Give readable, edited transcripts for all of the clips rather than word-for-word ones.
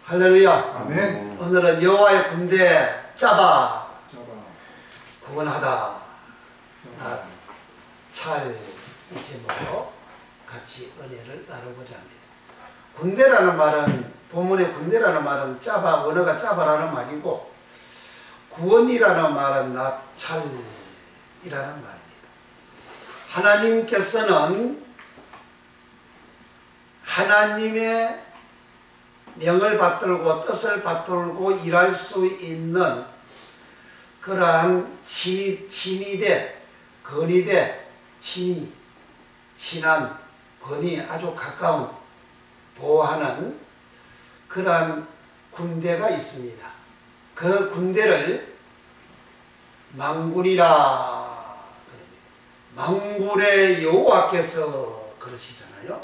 할렐루야. 아멘. 오늘은 여호와의 군대 짜바 구원하다 찰 이 제목으로 같이 은혜를 나누고자 합니다. 군대라는 말은 본문의 군대라는 말은 짜바 원어가 짜바라는 말이고 구원이라는 말은 나찰이라는 말입니다. 하나님께서는 하나님의 명을 받들고 뜻을 받들고 일할 수 있는 그러한 친위대, 건위대, 친한, 건이 아주 가까운 보호하는 그러한 군대가 있습니다. 그 군대를 망군이라 망군의 여호와께서 그러시잖아요.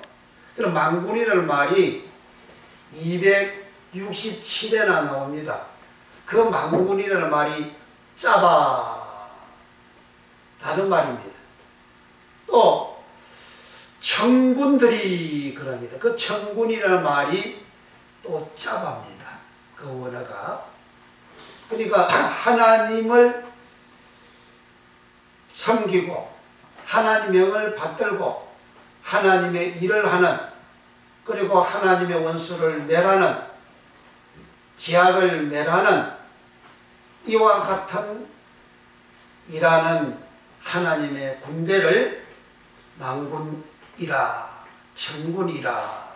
그럼 망군이라는 말이 267회나 나옵니다. 그 망군이라는 말이 짜바라는 말입니다. 또 청군들이 그럽니다. 그 청군이라는 말이 또 짜바입니다. 그 원어가. 그러니까 하나님을 섬기고 하나님 명을 받들고 하나님의 일을 하는, 그리고 하나님의 원수를 멸하는, 지악을 멸하는 이와 같은 일하는 하나님의 군대를 망군이라, 청군이라,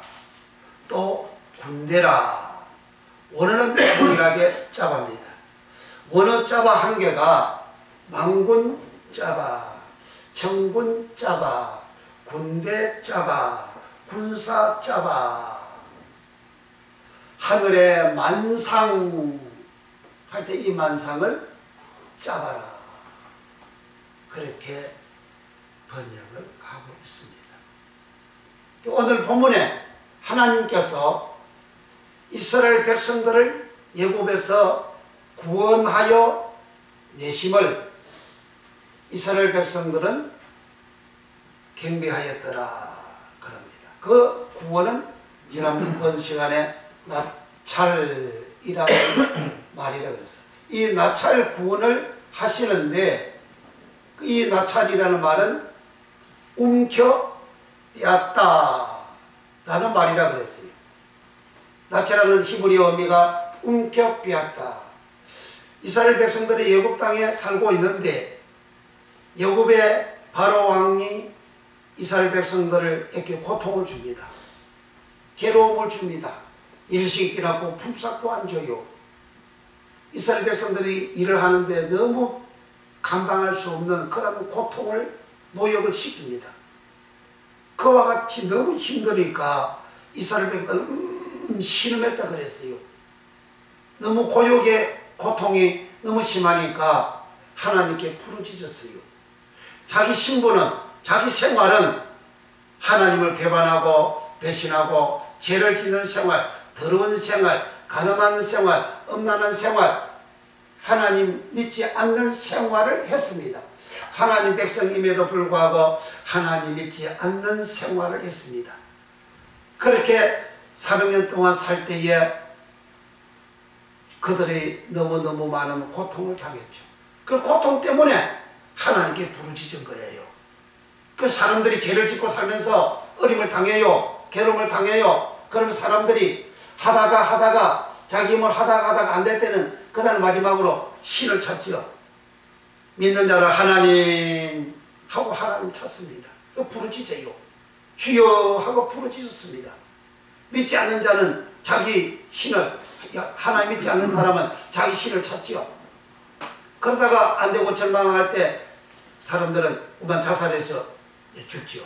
또 군대라, 원어는 동일하게 짜바입니다. 원어 짜바 한 개가 망군 짜바, 청군 짜바, 군대 짜바, 군사 짜바. 하늘의 만상 할 때 이 만상을 짜바라, 그렇게 번역을 하고 있습니다. 오늘 본문에 하나님께서 이스라엘 백성들을 애굽에서 구원하여 내심을 이스라엘 백성들은 경배하였더라 그럽니다. 그 구원은 지난번 시간에 나찰이라는 말이라 그랬어요. 이 나찰 구원을 하시는데 이 나찰이라는 말은 움켜빼앗다 라는 말이라 그랬어요. 나찰이라는 히브리어 의미가 움켜빼앗다. 이스라엘 백성들이 애굽 땅에 살고 있는데 애굽의 바로 왕이 이스라엘 백성들에게 고통을 줍니다. 괴로움을 줍니다. 일식이라고 품삯도 안 줘요. 이스라엘 백성들이 일을 하는데 너무 감당할 수 없는 그런 고통을, 노역을 시킵니다. 그와 같이 너무 힘드니까 이스라엘 백성들은 신음했다 그랬어요. 너무 고역의 고통이 너무 심하니까 하나님께 부르짖었어요. 자기 신분은, 자기 생활은 하나님을 배반하고 배신하고 죄를 짓는 생활, 더러운 생활, 가늠한 생활, 음란한 생활, 하나님 믿지 않는 생활을 했습니다. 하나님 백성임에도 불구하고 하나님 믿지 않는 생활을 했습니다. 그렇게 400년 동안 살 때에 그들이 너무너무 많은 고통을 당했죠. 그 고통 때문에 하나님께 부르짖은 거예요. 그 사람들이 죄를 짓고 살면서 어림을 당해요. 괴로움을 당해요. 그러면 사람들이 하다가 자기 힘을 하다가 안 될 때는 그 다음 마지막으로 신을 찾죠. 믿는 자는 하나님 하고 하나님 찾습니다. 그 부르짖어요. 주여 하고 부르짖었습니다. 믿지 않는 자는 자기 신을, 하나님 믿지 않는 사람은 자기 신을 찾지요. 그러다가 안 되고 절망할 때 사람들은 그만 자살해서 죽지요.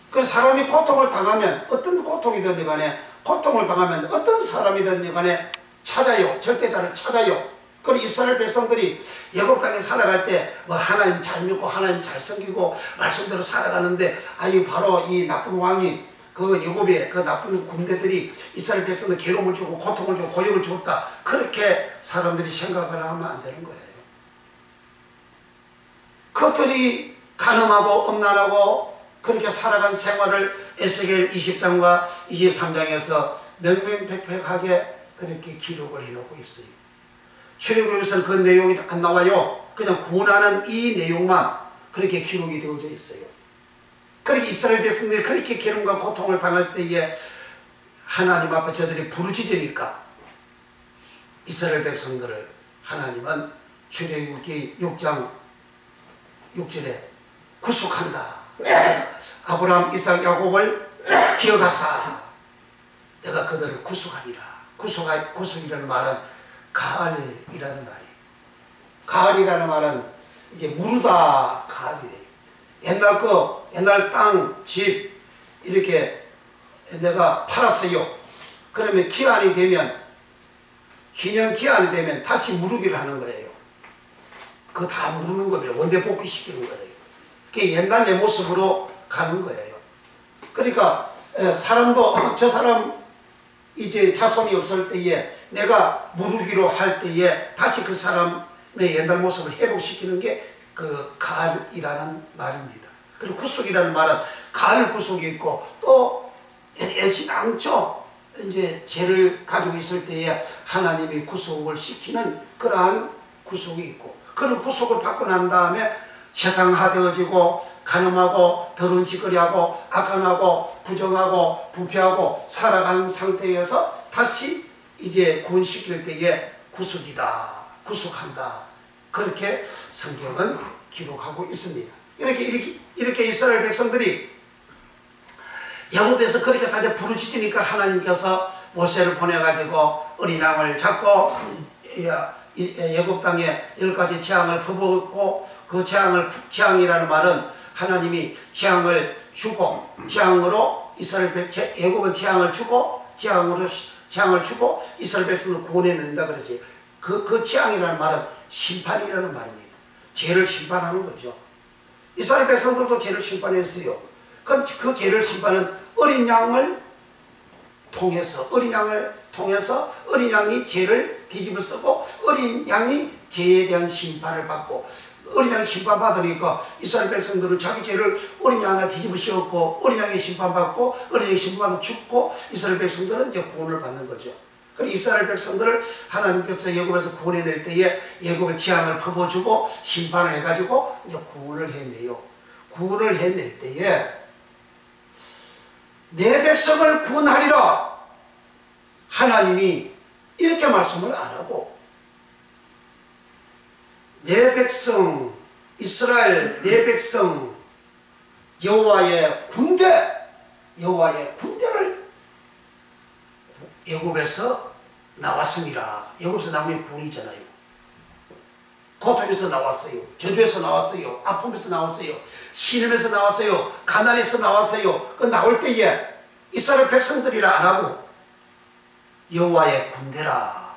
그래서 사람이 고통을 당하면, 어떤 고통이든지 간에 고통을 당하면 어떤 사람이든지 간에 찾아요. 절대자를 찾아요. 그리고 이스라엘 백성들이 애굽 땅에 살아갈 때 뭐 하나님 잘 믿고 하나님 잘 섬기고 말씀대로 살아가는데, 아유 바로 이 나쁜 왕이 그 애굽의 그 나쁜 군대들이 이스라엘 백성들 괴로움을 주고 고통을 주고 고역을 줬다, 그렇게 사람들이 생각을 하면 안 되는 거예요. 그들이 가늠하고 음란하고 그렇게 살아간 생활을 에스겔 20장과 23장에서 명명백백하게 그렇게 기록을 해놓고 있어요. 출애굽에서는 그 내용이 안 나와요. 그냥 구원하는 이 내용만 그렇게 기록이 되어져 있어요. 그렇게 이스라엘 백성들이 그렇게 괴로움과 고통을 당할 때에 하나님 앞에 저들이 부르짖으니까 이스라엘 백성들을 하나님은 출애굽기 6장 6절에 구속한다. 아브라함, 이삭, 야곱을 기억하사 내가 그들을 구속하리라. 구속이라는 말은 가을이라는 말이에요. 가을이라는 말은 이제 무르다 가을이래요. 옛날 땅, 집 이렇게 내가 팔았어요. 그러면 기한이 되면 기년 기한이 되면 다시 무르기를 하는 거예요. 그거 다 무르는 거예요. 원대 복귀시키는 거예요. 그게 옛날 내 모습으로 가는 거예요. 그러니까 사람도 저 사람 이제 자손이 없을 때에 내가 무르기로 할 때에 다시 그 사람의 옛날 모습을 회복시키는 게 그 가을이라는 말입니다. 그리고 구속이라는 말은 가을 구속이 있고 또 애시당초 이제 죄를 가지고 있을 때에 하나님이 구속을 시키는 그러한 구속이 있고, 그런 구속을 받고 난 다음에 세상화되어지고 가늠하고 더러운 짓거리하고 악한하고 부정하고 부패하고 살아간 상태에서 다시 이제 구원시킬 때에 구속이다, 구속한다, 그렇게 성경은 기록하고 있습니다. 이렇게 이스라엘 백성들이 야곱에서 그렇게 살때 부르짖으니까 하나님께서 모세를 보내가지고 어린 양을 잡고 애굽 땅에 10가지 재앙을 퍼붓고, 그 재앙이라는 말은 하나님이 재앙을 주고, 재앙으로 애굽은 재앙을 주고 재앙을 주고 이스라엘 백성을 구원해낸다 그랬어요. 그 재앙이라는 말은 심판이라는 말입니다. 죄를 심판하는 거죠. 이스라엘 백성들도 죄를 심판했어요. 그 죄를 심판은 어린 양을 통해서 어린 양이 죄를 뒤집어 쓰고 어린 양이 죄에 대한 심판을 받고, 어린 양이 심판받으니까 이스라엘 백성들은 자기 죄를 어린 양에 뒤집어 씌웠고 어린 양이 심판받고 어린 양이 심판받아 죽고 이스라엘 백성들은 이제 구원을 받는 거죠. 그리고 이스라엘 백성들을 하나님께서 애굽에서 구원해낼 때에 애굽의 재앙을 퍼부어주고 심판을 해가지고 이제 구원을 해내요. 구원을 해낼 때에 내 백성을 구원하리라 하나님이 이렇게 말씀을 안 하고, 내 백성 이스라엘 내 백성 여호와의 군대를 애굽에서 나왔습니다. 애굽에서 나오면 구원이잖아요. 고통에서 나왔어요. 저주에서 나왔어요. 아픔에서 나왔어요. 신음에서 나왔어요. 가난에서 나왔어요. 그 나올 때에 이스라엘 백성들이라 안 하고 여호와의 군대라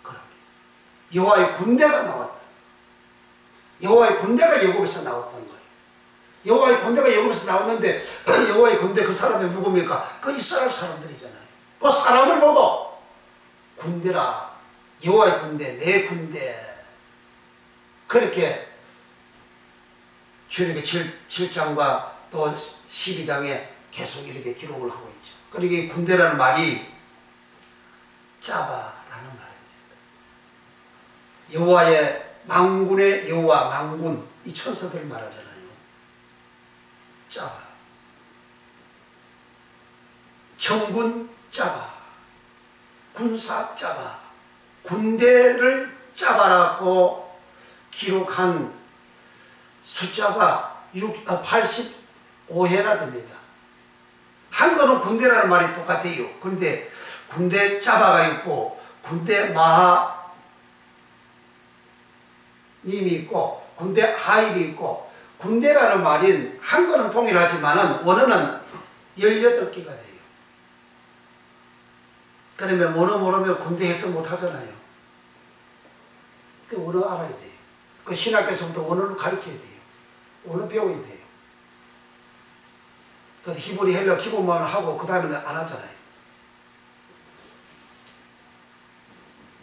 그럽니다. 여호와의 군대가 나왔다. 여호와의 군대가 애굽에서 나왔다는 거예요. 여호와의 군대가 애굽에서 나왔는데 여호와의 군대 그 사람들이 누굽니까? 그 이스라엘 사람들이잖아요. 그 사람을 보고 군대라, 여호와의 군대, 내 군대, 그렇게 출애굽기 7장과 또 12장에 계속 이렇게 기록을 하고 있죠. 그리고 이 군대라는 말이 짜바라는 말입니다. 여호와의 망군의 여호와, 망군, 이 천사들 말하잖아요. 짜바, 정군 짜바, 군사 짜바, 군대를 짜바라고 기록한 숫자가 85회나 됩니다. 한글은 군대라는 말이 똑같아요. 그런데 군대 짜바가 있고 군대 마하님이 있고 군대 하일이 있고, 군대라는 말인 한글은 동일하지만 원어는 18개가 돼요. 그러면 원어 모르면 군대 해석 못 하잖아요. 그 원어 알아야 돼요. 그 신학교에서부터 원어를 가르쳐야 돼요. 원어 배워야 돼요. 그 히브리 헬라 기본만 하고 그 다음에는 안 하잖아요.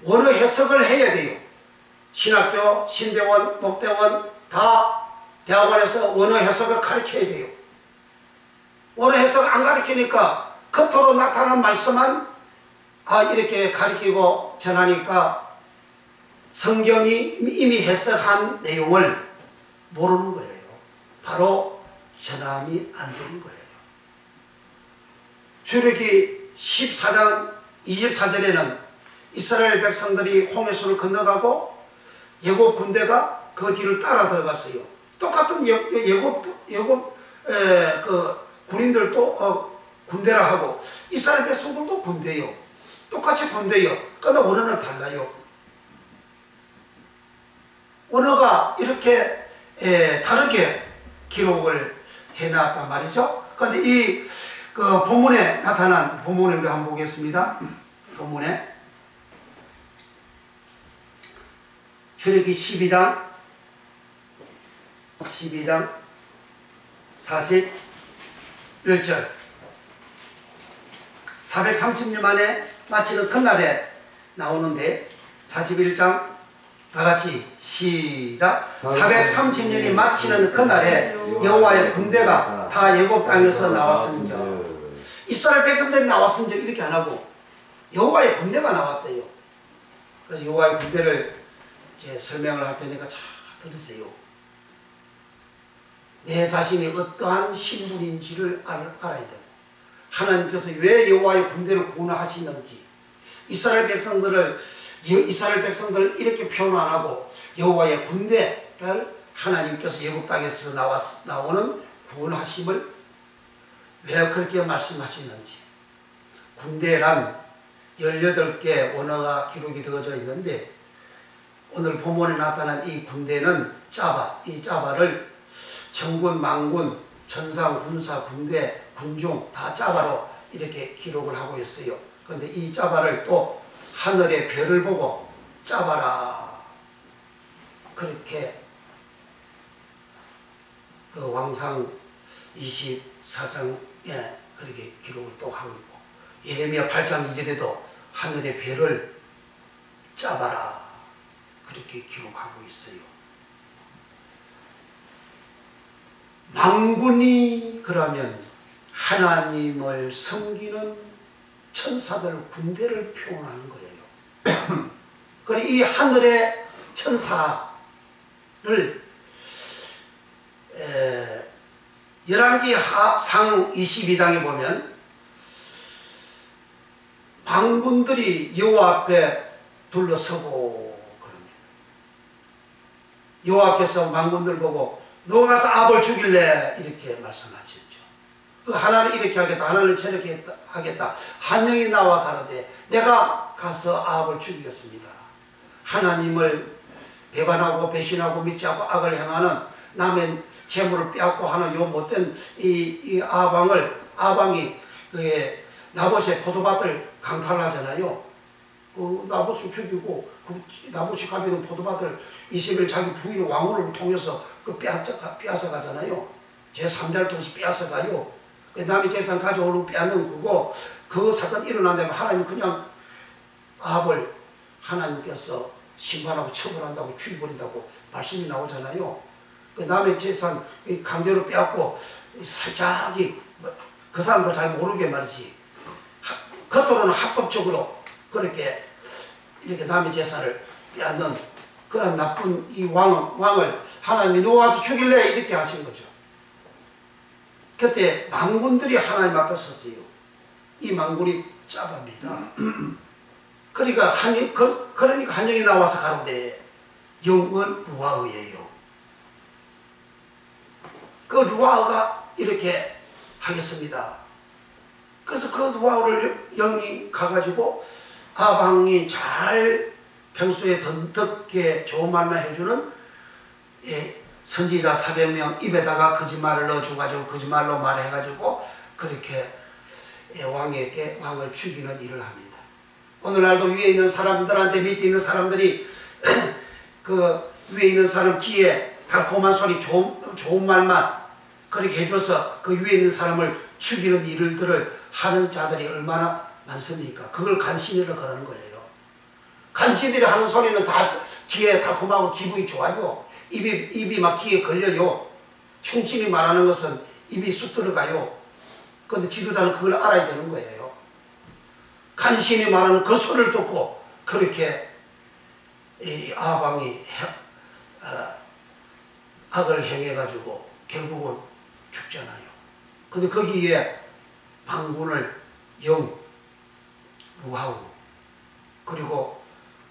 원어 해석을 해야 돼요. 신학교, 신대원, 목대원 다 대학원에서 원어 해석을 가르쳐야 돼요. 원어 해석 안 가르치니까 겉으로 나타난 말씀만 이렇게 가르치고 전하니까 성경이 이미 해석한 내용을 모르는 거예요. 바로 전함이 안 되는 거예요. 출애굽기 14장 24절에는 이스라엘 백성들이 홍해수를 건너가고 예굽 군대가 그 뒤를 따라 들어갔어요. 똑같은 예굽 그 군인들도 군대라 하고 이스라엘 백성들도 군대요. 똑같이 군대요. 그러나 언어는 달라요. 언어가 이렇게 다르게 기록을 해놨단 말이죠. 그런데 이 본문에 나타난 본문을 우리 한번 보겠습니다. 본문에 출애굽기 12장 41절 430년 만에 마치는 그날에 나오는데 41장 다같이 시작. 430년이 마치는 그날에 여호와의 군대가 다 애굽 땅에서 나왔은즉. 이스라엘 백성들이 나왔은즉 이렇게 안 하고 여호와의 군대가 나왔대요. 그래서 여호와의 군대를 이제 설명을 할 테니까 잘 들으세요. 내 자신이 어떠한 신분인지를 알아야 되고 하나님께서 왜 여호와의 군대를 구원하시는지 이스라엘 백성들을 이렇게 표현 안 하고 여호와의 군대를 하나님께서 애굽 땅에서 나오는 구원하심을 왜 그렇게 말씀하시는지. 군대란 18개 언어가 기록이 되어져 있는데 오늘 본문에 나타난 이 군대는 짜바, 이 짜바를 정군, 망군, 전상, 군사, 군대, 군중 다 짜바로 이렇게 기록을 하고 있어요. 그런데 이 짜바를 또 하늘의 별을 보고 짜바라 그렇게 그 왕상 24장에 그렇게 기록을 또 하고 있고 예레미야 8장 2절에도 하늘의 별을 짜바라 그렇게 기록하고 있어요. 망군이 그러면 하나님을 섬기는 천사들 군대를 표현하는 거예요. 그리고 이 하늘의 천사를 열왕기 상 22장에 보면 망군들이 여호와 앞에 둘러서고 그럽니다. 여호와께서 망군들 보고 너 가서 아합을 죽일래 이렇게 말씀하셨죠. 그 하나는 이렇게 하겠다 하나는 저렇게 하겠다. 한 영이 나와 가로되 내가 가서 아합을 죽이겠습니다. 하나님을 배반하고 배신하고 믿지 않고 악을 행하는 남의 재물을 빼앗고 하는 요 못된 이 아방이 나봇의 포도밭을 강탈하잖아요. 그 나봇을 죽이고 그 나봇이 가지고 있는 포도밭을 이세벨 자기 부인 왕후를 통해서 그 빼앗아 가잖아요. 제3자를 통해서 빼앗아 가요. 남의 재산 가져오는 빼앗는 거고 그 사건 일어난 다음에 하나님 그냥 아합을 하나님께서 심판하고 처벌한다고 죽여버린다고 말씀이 나오잖아요. 그 남의 재산 강제로 빼앗고 살짝이 그 사람도 잘 모르게 말이지 겉으로는 합법적으로 그렇게 이렇게 남의 재산을 빼앗는 그런 나쁜 이 왕을 하나님이 너 와서 죽일래 이렇게 하신 거죠. 그때 망군들이 하나님 앞에 섰어요. 이 망군이 짜바입니다. 그러니까 한 영이 나와서 가로되 영은 루아흐예요. 그 루아흐가 이렇게 하겠습니다. 그래서 그 루아흐를 영이 가가지고 아방이 잘 평소에 던덕게 좋은 말만 해주는 선지자 400명 입에다가 거짓말을 넣어줘가지고 거짓말로 말해가지고 그렇게 왕을 죽이는 일을 합니다. 오늘날도 위에 있는 사람들한테 밑에 있는 사람들이 그 위에 있는 사람 귀에 달콤한 소리 좋은 말만 그렇게 해줘서 그 위에 있는 사람을 죽이는 일들을 하는 자들이 얼마나 많습니까? 그걸 간신히를 그러는 거예요. 간신히를 하는 소리는 다 귀에 달콤하고 기분이 좋아요. 입이 막 귀에 걸려요. 충신히 말하는 것은 입이 쑥 들어가요. 그런데 지도자는 그걸 알아야 되는 거예요. 간신히 말하는 그 소리를 듣고 그렇게 이 아방이 악을 행해가지고 결국은 죽잖아요. 근데 거기에 망군을 영루하고, 그리고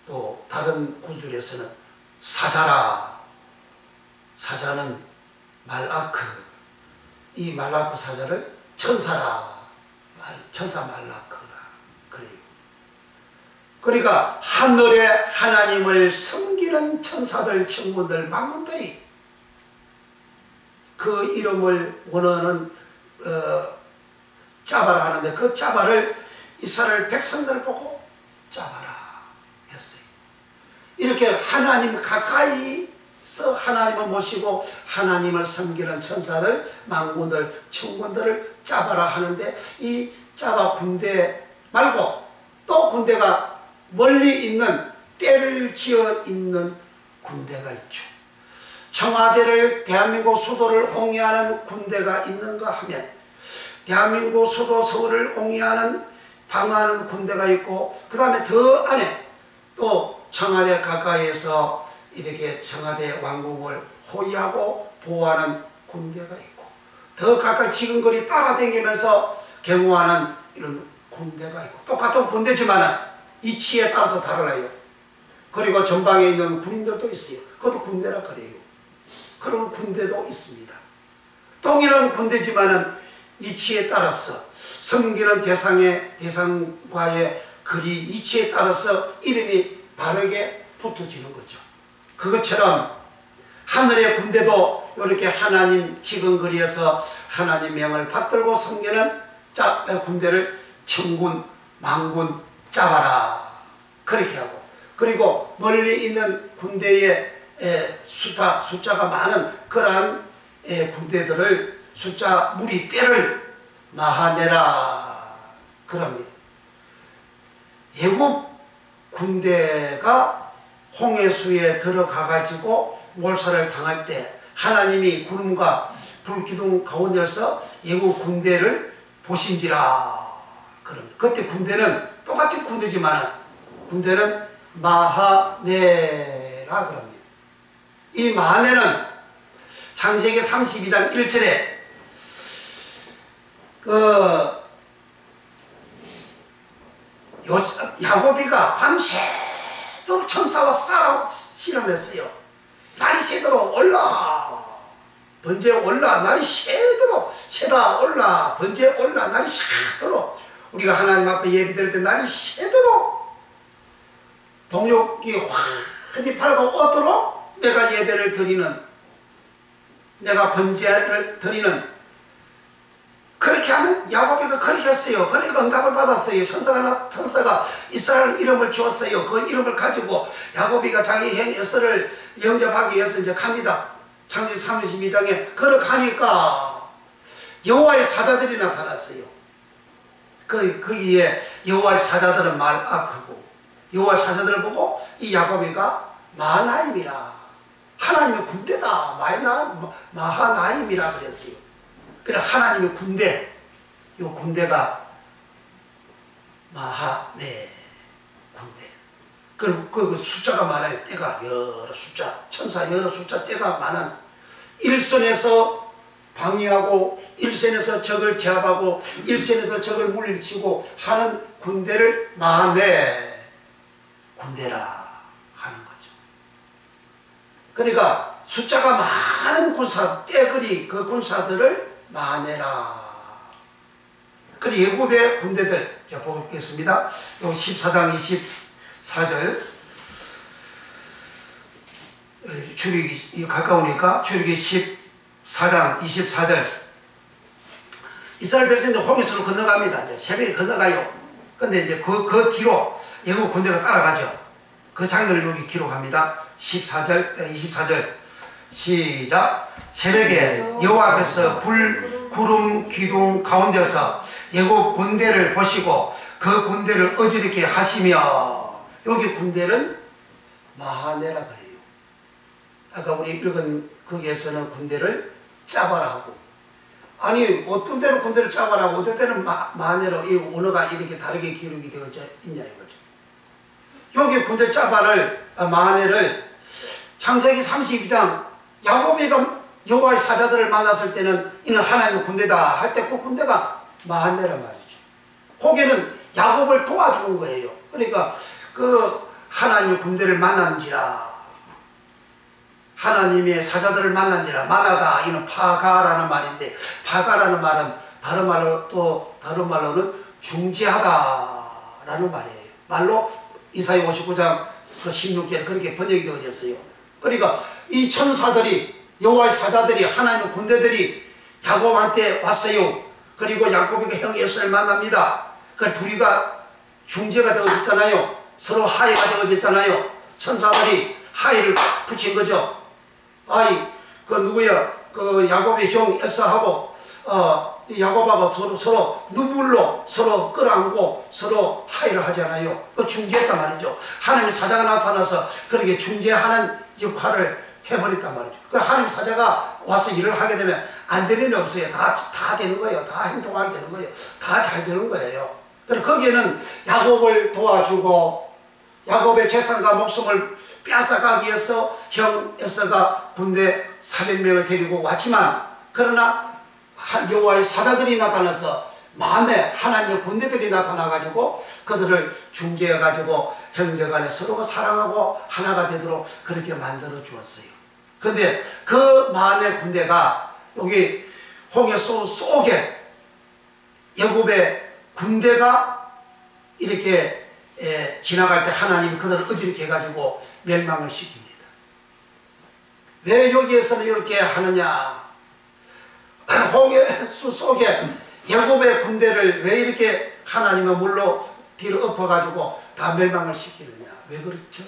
또 다른 구절에서는 사자라, 사자는 말라크, 이 말라크 사자를 천사라, 천사 말라크라 그래요. 그러니까 하늘에 하나님을 섬기는 천사들, 천군들, 만군들이 그 이름을 원하는 짜바라 하는데, 그 짜바를 이스라엘 백성들 보고 짜바라 했어요. 이렇게 하나님 가까이서 하나님을 모시고 하나님을 섬기는 천사들, 만군들, 천군들을 짜바라 하는데, 이 짜바 군대 말고 또 군대가 멀리 있는, 때를 지어 있는 군대가 있죠. 청와대를, 대한민국 수도를 옹이하는 군대가 있는가 하면 대한민국 수도 서울을 옹이하는, 방어하는 군대가 있고, 그 다음에 더 안에 또 청와대 가까이에서 이렇게 청와대 왕국을 호위하고 보호하는 군대가 있고, 더 가까이 지근거리 따라다니면서 경호하는 이런 군대가 있고, 똑같은 군대지만 이치에 따라서 달라요. 그리고 전방에 있는 군인들도 있어요. 그것도 군대라 그래요. 그런 군대도 있습니다. 동일한 군대지만은 이치에 따라서 섬기는 대상과의 거리, 이치에 따라서 이름이 다르게 붙어지는 거죠. 그것처럼 하늘의 군대도 이렇게 하나님 지근거리에서 하나님 명을 받들고 섬기는 군대를 천군, 만군, 짜바라 그렇게 하고, 그리고 멀리 있는 군대의 숫자가 많은 그러한 군대들을 숫자 무리 떼를 마하네라 그럽니다. 애굽 군대가 홍해수에 들어가 가지고 몰살을 당할 때 하나님이 구름과 불기둥 가운데서 애굽 군대를 보신지라 그럽니다. 그때 군대는 똑같이 군대지만 군대는 마하네라 그럽니다. 이 마하네는 창세기 32장 1절에 야곱이가 밤새도록 천사와 싸워 실험했어요. 날이 새도록 올라 번제 올라, 날이 새도록 새다 올라 번제 올라, 날이 새도록, 우리가 하나님 앞에 예배 드릴 때 날이 새도록 동력이 환히 밝아오도록 내가 예배를 드리는, 내가 번제를 드리는, 그렇게 하면 야곱이가 그렇게 했어요. 그러니까 응답을 받았어요. 천사가 이스라엘 이름을 주었어요. 그 이름을 가지고 야곱이가 자기 형 에서를 영접하기 위해서 이제 갑니다. 창세기 32장에 걸어가니까 여호와의 사자들이 나타났어요. 거기에 여호와의 사자들은 말아크고, 여호와의 사자들을 보고 이 야곱이가 마하나임이라, 하나님의 군대다, 마하나임이라 그랬어요. 그래 하나님의 군대, 이 군대가 마하네 군대. 그리고 그 숫자가 많아요. 때가 여러 숫자, 천사 여러 숫자 때가 많은, 일선에서 방위하고 일선에서 적을 제압하고 일선에서 적을 물리치고 하는 군대를 마하네 군대라 하는 거죠. 그러니까 숫자가 많은 군사, 떼거리 그 군사들을 마하네라. 그리고 예굽의 군대들 보겠습니다. 14장 24절, 출애굽이 가까우니까 출애굽기 14장 24절, 이스라엘 백성들 홍해수를 건너갑니다. 이제 새벽에 건너가요. 근데 이제 그 뒤로 예굽 군대가 따라가죠. 그 장면을 여기 기록합니다. 24절 시작. 새벽에 여호와 앞에서 불, 구름, 기둥 가운데서 예굽 군대를 보시고 그 군대를 어지럽게 하시며, 여기 군대는 마하네라 그래요. 아까 우리 읽은 거기에서는 군대를 짜바라 하고, 아니 어떤 때는 군대를 짜바라고 어떤 때는 마네로 이 언어가 이렇게 다르게 기록이 되어 있냐 이거죠. 여기 군대 짜바를 마네를 창세기 32장 야곱이가 여호와의 사자들을 만났을 때는 이는 하나님의 군대다 할 때 그 군대가 마네란 말이죠. 거기는 야곱을 도와주는 거예요. 그러니까 그 하나님의 군대를 만난지라 하나님의 사자들을 만난지라 마나다 이는 파가라는 말인데 파가라는 말은 다른 말로는 중재하다라는 말이에요. 말로 이사야 59장 그 16절에 그렇게 번역이 되어졌어요. 그러니까 이 천사들이 여호와의 사자들이 하나님의 군대들이 야곱한테 왔어요. 그리고 야곱이가 형 에서를 만납니다. 그 둘이가 중재가 되어졌잖아요. 서로 하해가 되어졌잖아요. 천사들이 하해를 붙인 거죠. 아이 그 누구야 그 야곱의 형 에서하고 야곱하고 서로 눈물로 서로 끌어안고 서로 하해를 하잖아요. 그 중재했단 말이죠. 하나님의 사자가 나타나서 그렇게 중재하는 역할을 해버렸단 말이죠. 그 하나님 사자가 와서 일을 하게 되면 안 되는 일 없어요. 다 되는 거예요. 다 행동하게 되는 거예요. 다 잘 되는 거예요. 그래서 거기에는 야곱을 도와주고 야곱의 재산과 목숨을 빼앗아가기 위해서 형 에서가 군대 400명을 데리고 왔지만 그러나 여호와의 사자들이 나타나서 만에 하나님의 군대들이 나타나가지고 그들을 중재해가지고 형제간에 서로가 사랑하고 하나가 되도록 그렇게 만들어 주었어요. 근데 그 만의 군대가 여기 홍해 속에 야곱의 군대가 이렇게 지나갈 때 하나님이 그들을 어지럽게 해가지고 멸망을 시킵니다. 왜 여기에서는 이렇게 하느냐? 홍해수 속에 야곱의 군대를 왜 이렇게 하나님의 물로 뒤로 엎어가지고 다 멸망을 시키느냐? 왜 그렇죠?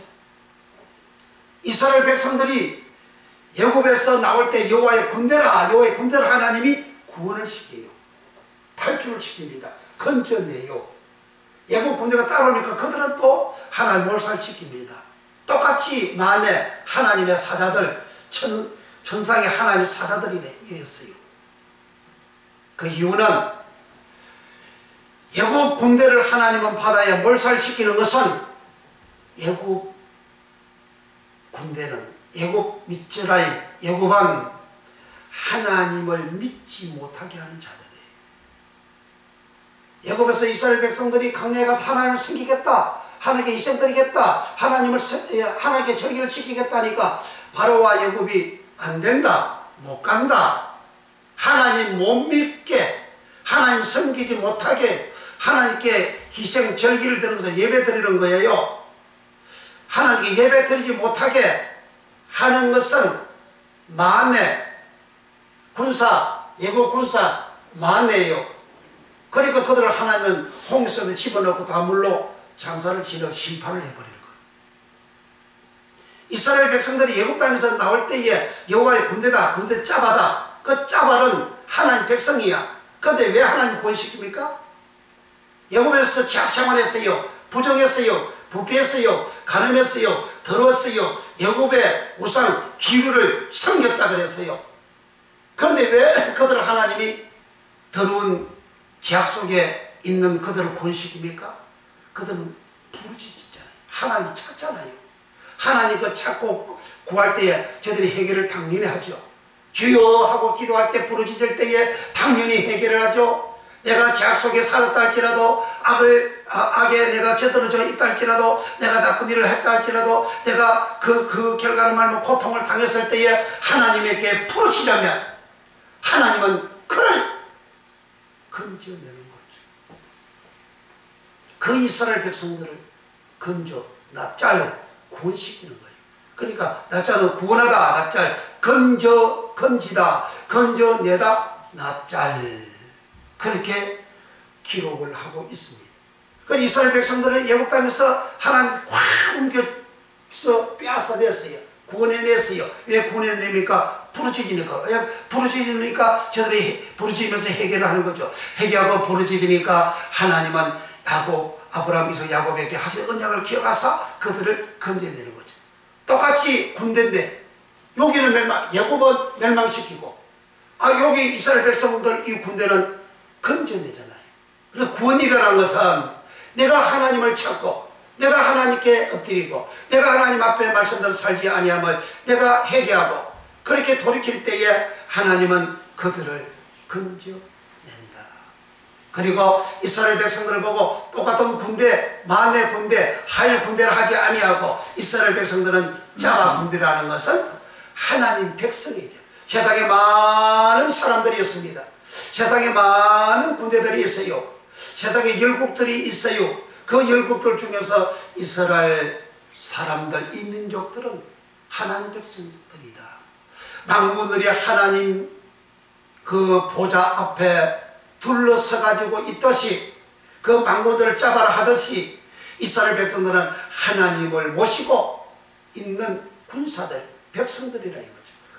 이스라엘 백성들이 야곱에서 나올 때 여호와의 군대라 하나님이 구원을 시켜요. 탈출을 시킵니다. 건져내요. 야곱 군대가 따라오니까 그들은 또 하나님 몰살시킵니다. 똑같이 만에 하나님의 사자들 천상의 하나님의 사자들이었어요. 그 이유는 야곱 군대를 하나님은 바다에 몰살시키는 것은 야곱 군대는 야곱 미츠라임 야곱은 하나님을 믿지 못하게 하는 자들이에요. 야곱에서 이스라엘 백성들이 강야에 가서 하나님을 섬기겠다, 하나님께 희생드리겠다, 하나님께 절기를 지키겠다니까 바로와 야곱이 안 된다, 못 간다, 하나님 못 믿게, 하나님 섬기지 못하게 하나님께 희생 절기를 드리면서 예배 드리는 거예요. 하나님께 예배 드리지 못하게 하는 것은 만에 야곱 군사 만에요. 그러니까 그들을 하나님은 홍수에 집어넣고 다 물로 장사를 지어 심판을 해버릴 거예요. 이스라엘 백성들이 애굽 땅에서 나올 때에 여호와의 군대다, 군대 짜바다. 그 짜발은 하나님 백성이야. 그런데 왜 하나님 구원시킵니까? 애굽에서 지하생활했어요. 부정했어요. 부패했어요. 가늠했어요. 더러웠어요. 애굽의 우상 기류를 섬겼다 그랬어요. 그런데 왜 그들을 하나님이 더러운 죄악 속에 있는 그들을 구원시킵니까? 그들은 부르짖잖아요. 하나님 찾잖아요. 하나님 그 찾고 구할 때에 저들이 해결을 당연히 하죠. 주여 하고 기도할 때 부르짖을 때에 당연히 해결을 하죠. 내가 죄악 속에 살았다 할지라도 악에 내가 저들어져 있다 할지라도 내가 나쁜 일을 했다 할지라도 내가 그 결과를 말하면 고통을 당했을 때에 하나님에게 부르짖으면 하나님은 그를 건져내는 거죠. 그 이스라엘 백성들을 건져 납잘 구원시키는 거예요. 그러니까 납잘은 구원하다, 납잘 건지다, 건져내다, 납잘 그렇게 기록을 하고 있습니다. 그 이스라엘 백성들은 애굽 땅에서 하나님 확 옮겨서 빼앗아냈어요. 구원해냈어요. 왜 구원해냅니까? 부르짖으니까. 부르짖으니까 저들이 부르짖으면서 해결을 하는 거죠. 해결하고 부르짖으니까 하나님은 아브라함, 이삭, 야곱에게 하신 언약을 기억하사 그들을 건져내는 거죠. 똑같이 군대인데 여기는 야곱은 멸망시키고 여기 이스라엘 백성들 이 군대는 건져내잖아요. 그래서 구원이 일어난 것은 내가 하나님을 찾고 내가 하나님께 엎드리고 내가 하나님 앞에 말씀대로 살지 아니함을 내가 회개하고 그렇게 돌이킬 때에 하나님은 그들을 건져낸다. 그리고 이스라엘 백성들을 보고 똑같은 군대, 만의 군대, 하일 군대를 하지 아니하고 이스라엘 백성들은 자가 군대를 하는 것은 하나님 백성이죠. 세상에 많은 사람들이 있습니다. 세상에 많은 군대들이 있어요. 세상에 열국들이 있어요. 그 열국들 중에서 이스라엘 사람들, 이 민족들은 하나님 백성들이다. 만군들이 하나님 그 보좌 앞에 둘러서 가지고 있듯이 그 만군들을 잡아라 하듯이 이스라엘 백성들은 하나님을 모시고 있는 군사들, 백성들이라 이거죠.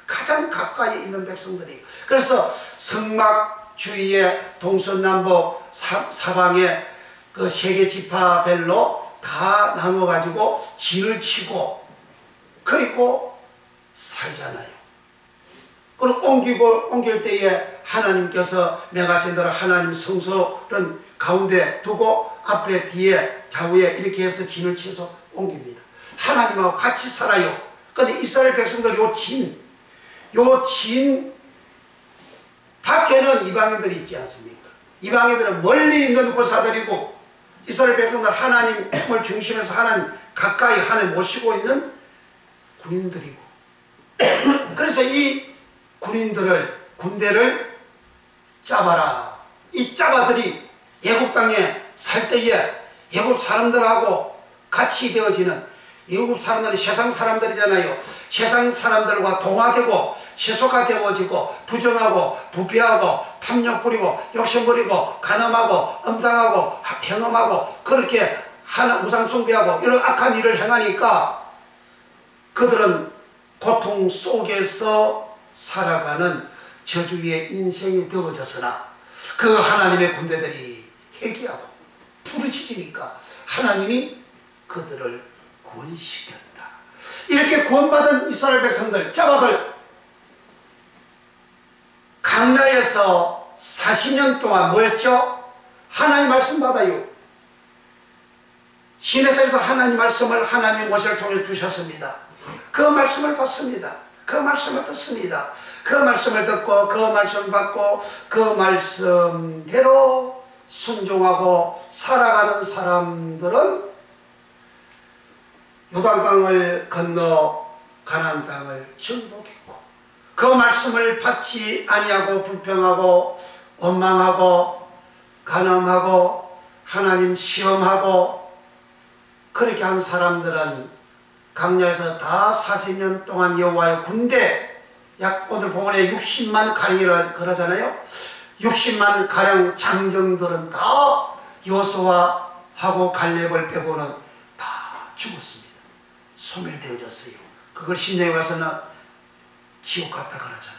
가장 가까이 있는 백성들이. 그래서 성막 주위에 동서남북 사방에 그 세 개 지파별로 다 나눠가지고 진을 치고 그리고 살잖아요. 그리고 옮길 때에 하나님께서 메가센더를 하나님 성소를 가운데 두고 앞에 뒤에 좌우에 이렇게 해서 진을 치서 옮깁니다. 하나님하고 같이 살아요. 근데 이스라엘 백성들 요 진 밖에는 이방인들이 있지 않습니까? 이방인들은 멀리 있는 군사들이고 이스라엘 백성들 하나님을 중심에서 하나님 가까이 하나님 모시고 있는 군인들이고 그래서 이 군대를 잡아라. 이 짜바들이 애국 땅에 살 때에 애국 사람들하고 같이 되어지는 애국 사람들은 세상 사람들이잖아요. 세상 사람들과 동화되고 세속화 되어지고 부정하고 부패하고 탐욕 부리고 욕심 부리고 간음하고 엄당하고 행음하고 그렇게 우상 숭배하고 이런 악한 일을 행하니까 그들은 고통 속에서 살아가는 저주의 인생이 되어졌으나 그 하나님의 군대들이 회개하고 부르짖으니까 하나님이 그들을 구원시켰다. 이렇게 구원받은 이스라엘 백성들, 짜바들 광야에서 40년 동안 뭐였죠? 하나님 말씀 받아요. 시내산에서 하나님 말씀을 하나님 모세를 통해 주셨습니다. 그 말씀을 받습니다. 그 말씀을 듣습니다. 그 말씀을 듣고 그 말씀을 받고 그 말씀대로 순종하고 살아가는 사람들은 요단강을 건너 가나안 땅을 정복했고 그 말씀을 받지 아니하고 불평하고 원망하고 간음하고 하나님 시험하고 그렇게 한 사람들은 광야에서 다 40년 동안 여호와의 군대 약 오늘 본문에 60만 가량이라 그러잖아요. 60만 가량 장정들은 다 여호수아하고 갈렙을 빼고는 다 죽었습니다. 소멸되어졌어요. 그걸 신약에 와서는 지옥 같다 그러잖아요.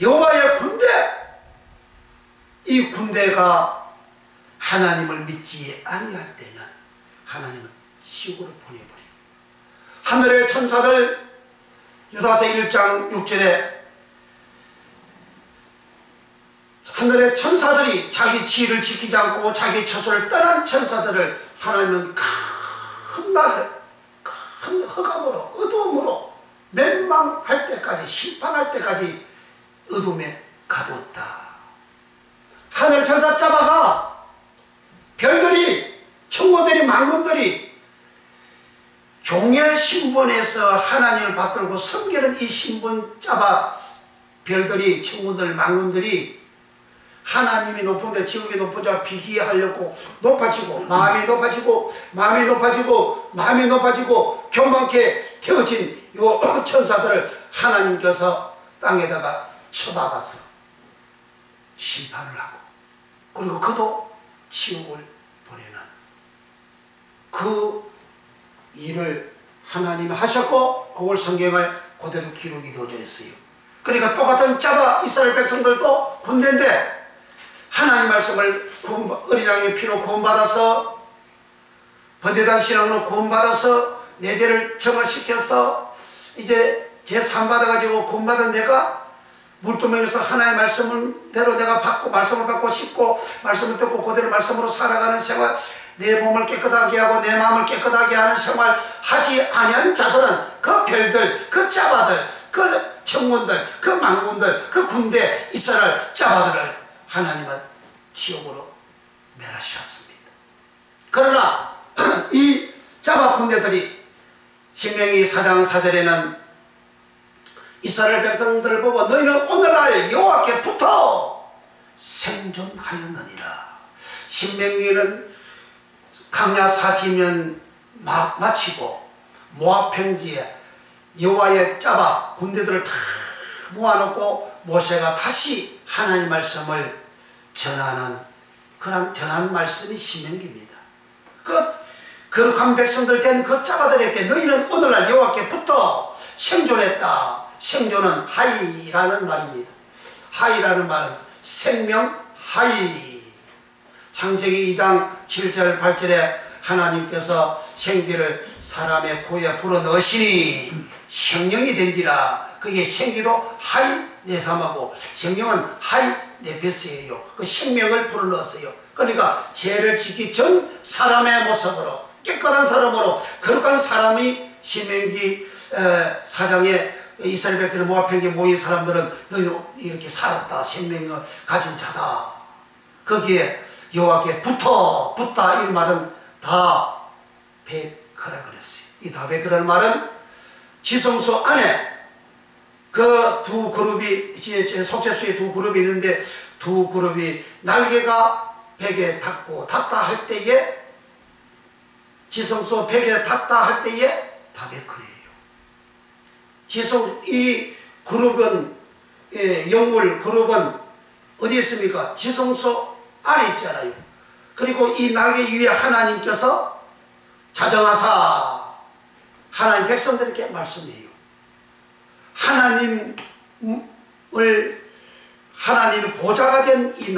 여호와의 군대, 이 군대가 하나님을 믿지 아니할 때는 하나님은 지옥으로 보내버려요. 하늘의 천사들 유다서 1장 6절에 하늘의 천사들이 자기 지위를 지키지 않고 자기 처소를 떠난 천사들을 하나님은 큰 날, 큰 흑암으로 어두움으로 멸망할 때까지 심판할 때까지 어둠에 가두었다. 하늘 천사 짜바가 별들이 천군들이 만군들이 종의 신분에서 하나님을 받들고 섬기는 이 신분 짜바 별들이 천군들 만군들이 하나님이 높은데 지옥이 높으자 비기하려고 높아지고 마음이 높아지고 마음이 높아지고 마음이 높아지고 교만케 되어진 요 천사들을 하나님께서 땅에다가 쳐박아서 심판을 하고 그리고 그도 지옥을 보내는 그 일을 하나님이 하셨고 그걸 성경에 그대로 기록이 되어져 있어요. 그러니까 똑같은 짜바 이스라엘 백성들도 군대인데 하나님 말씀을 어린 양의 피로 구원받아서 번제단 신앙으로 구원받아서 내 죄를 정화시켜서 이제 제 산 받아가지고 구원받은 내가 물두멍에서 하나의 말씀대로 내가 받고 말씀을 받고 싶고 말씀을 듣고 그대로 말씀으로 살아가는 생활, 내 몸을 깨끗하게 하고 내 마음을 깨끗하게 하는 생활 하지 아니한 자들은 그 별들, 그 짜바들, 그 청군들, 그 망군들, 그 군대 이스라엘 짜바들을 하나님은 지옥으로 멸하셨습니다. 그러나 이 짜바 군대들이 신명기 4장 4절에는 이스라엘 백성들을 보고 너희는 오늘날 여호와께 붙어 생존하였느니라. 신명기는 강야 사지면 마치고 모압 평지에 여호와의 짜바 군대들을 다 모아놓고 모세가 다시 하나님 말씀을 전하는 그런 전한 말씀이 신명기입니다. 그 거룩한 백성들 된 그 짜바들에게 너희는 오늘날 여호와께 붙어 생존했다. 생존은 하이라는 말입니다. 하이라는 말은 생명 하이. 창세기 2장 7절 8절에 하나님께서 생기를 사람의 코에 불어넣으시니 생명이 된지라. 그게 생기도 하이 네삼하고 생명은 하이 네페스예요. 그 생명을 불어넣었어요. 그러니까 죄를 짓기 전 사람의 모습으로 깨끗한 사람으로 거룩한 사람이 신명기 4장에 이스라엘 백성의 모압 평지에 모인 사람들은 너희는 이렇게 살았다. 생명을 가진 자다. 거기에 여호와께 붙다 이 말은 다베크라 그랬어요. 이 다베크라는 말은 지성소 안에 그 두 그룹이 속죄수의 두 그룹이 있는데 두 그룹이 날개가 벽에 닿다 할 때에 지성소 벽에 닿다 할 때에 다베크예요. 이 그룹은 영물 그룹은 어디에 있습니까? 지성소 안에 있잖아요. 그리고 이 날개 위에 하나님께서 자정하사 하나님 백성들에게 말씀해요. 하나님의 보좌가 된 이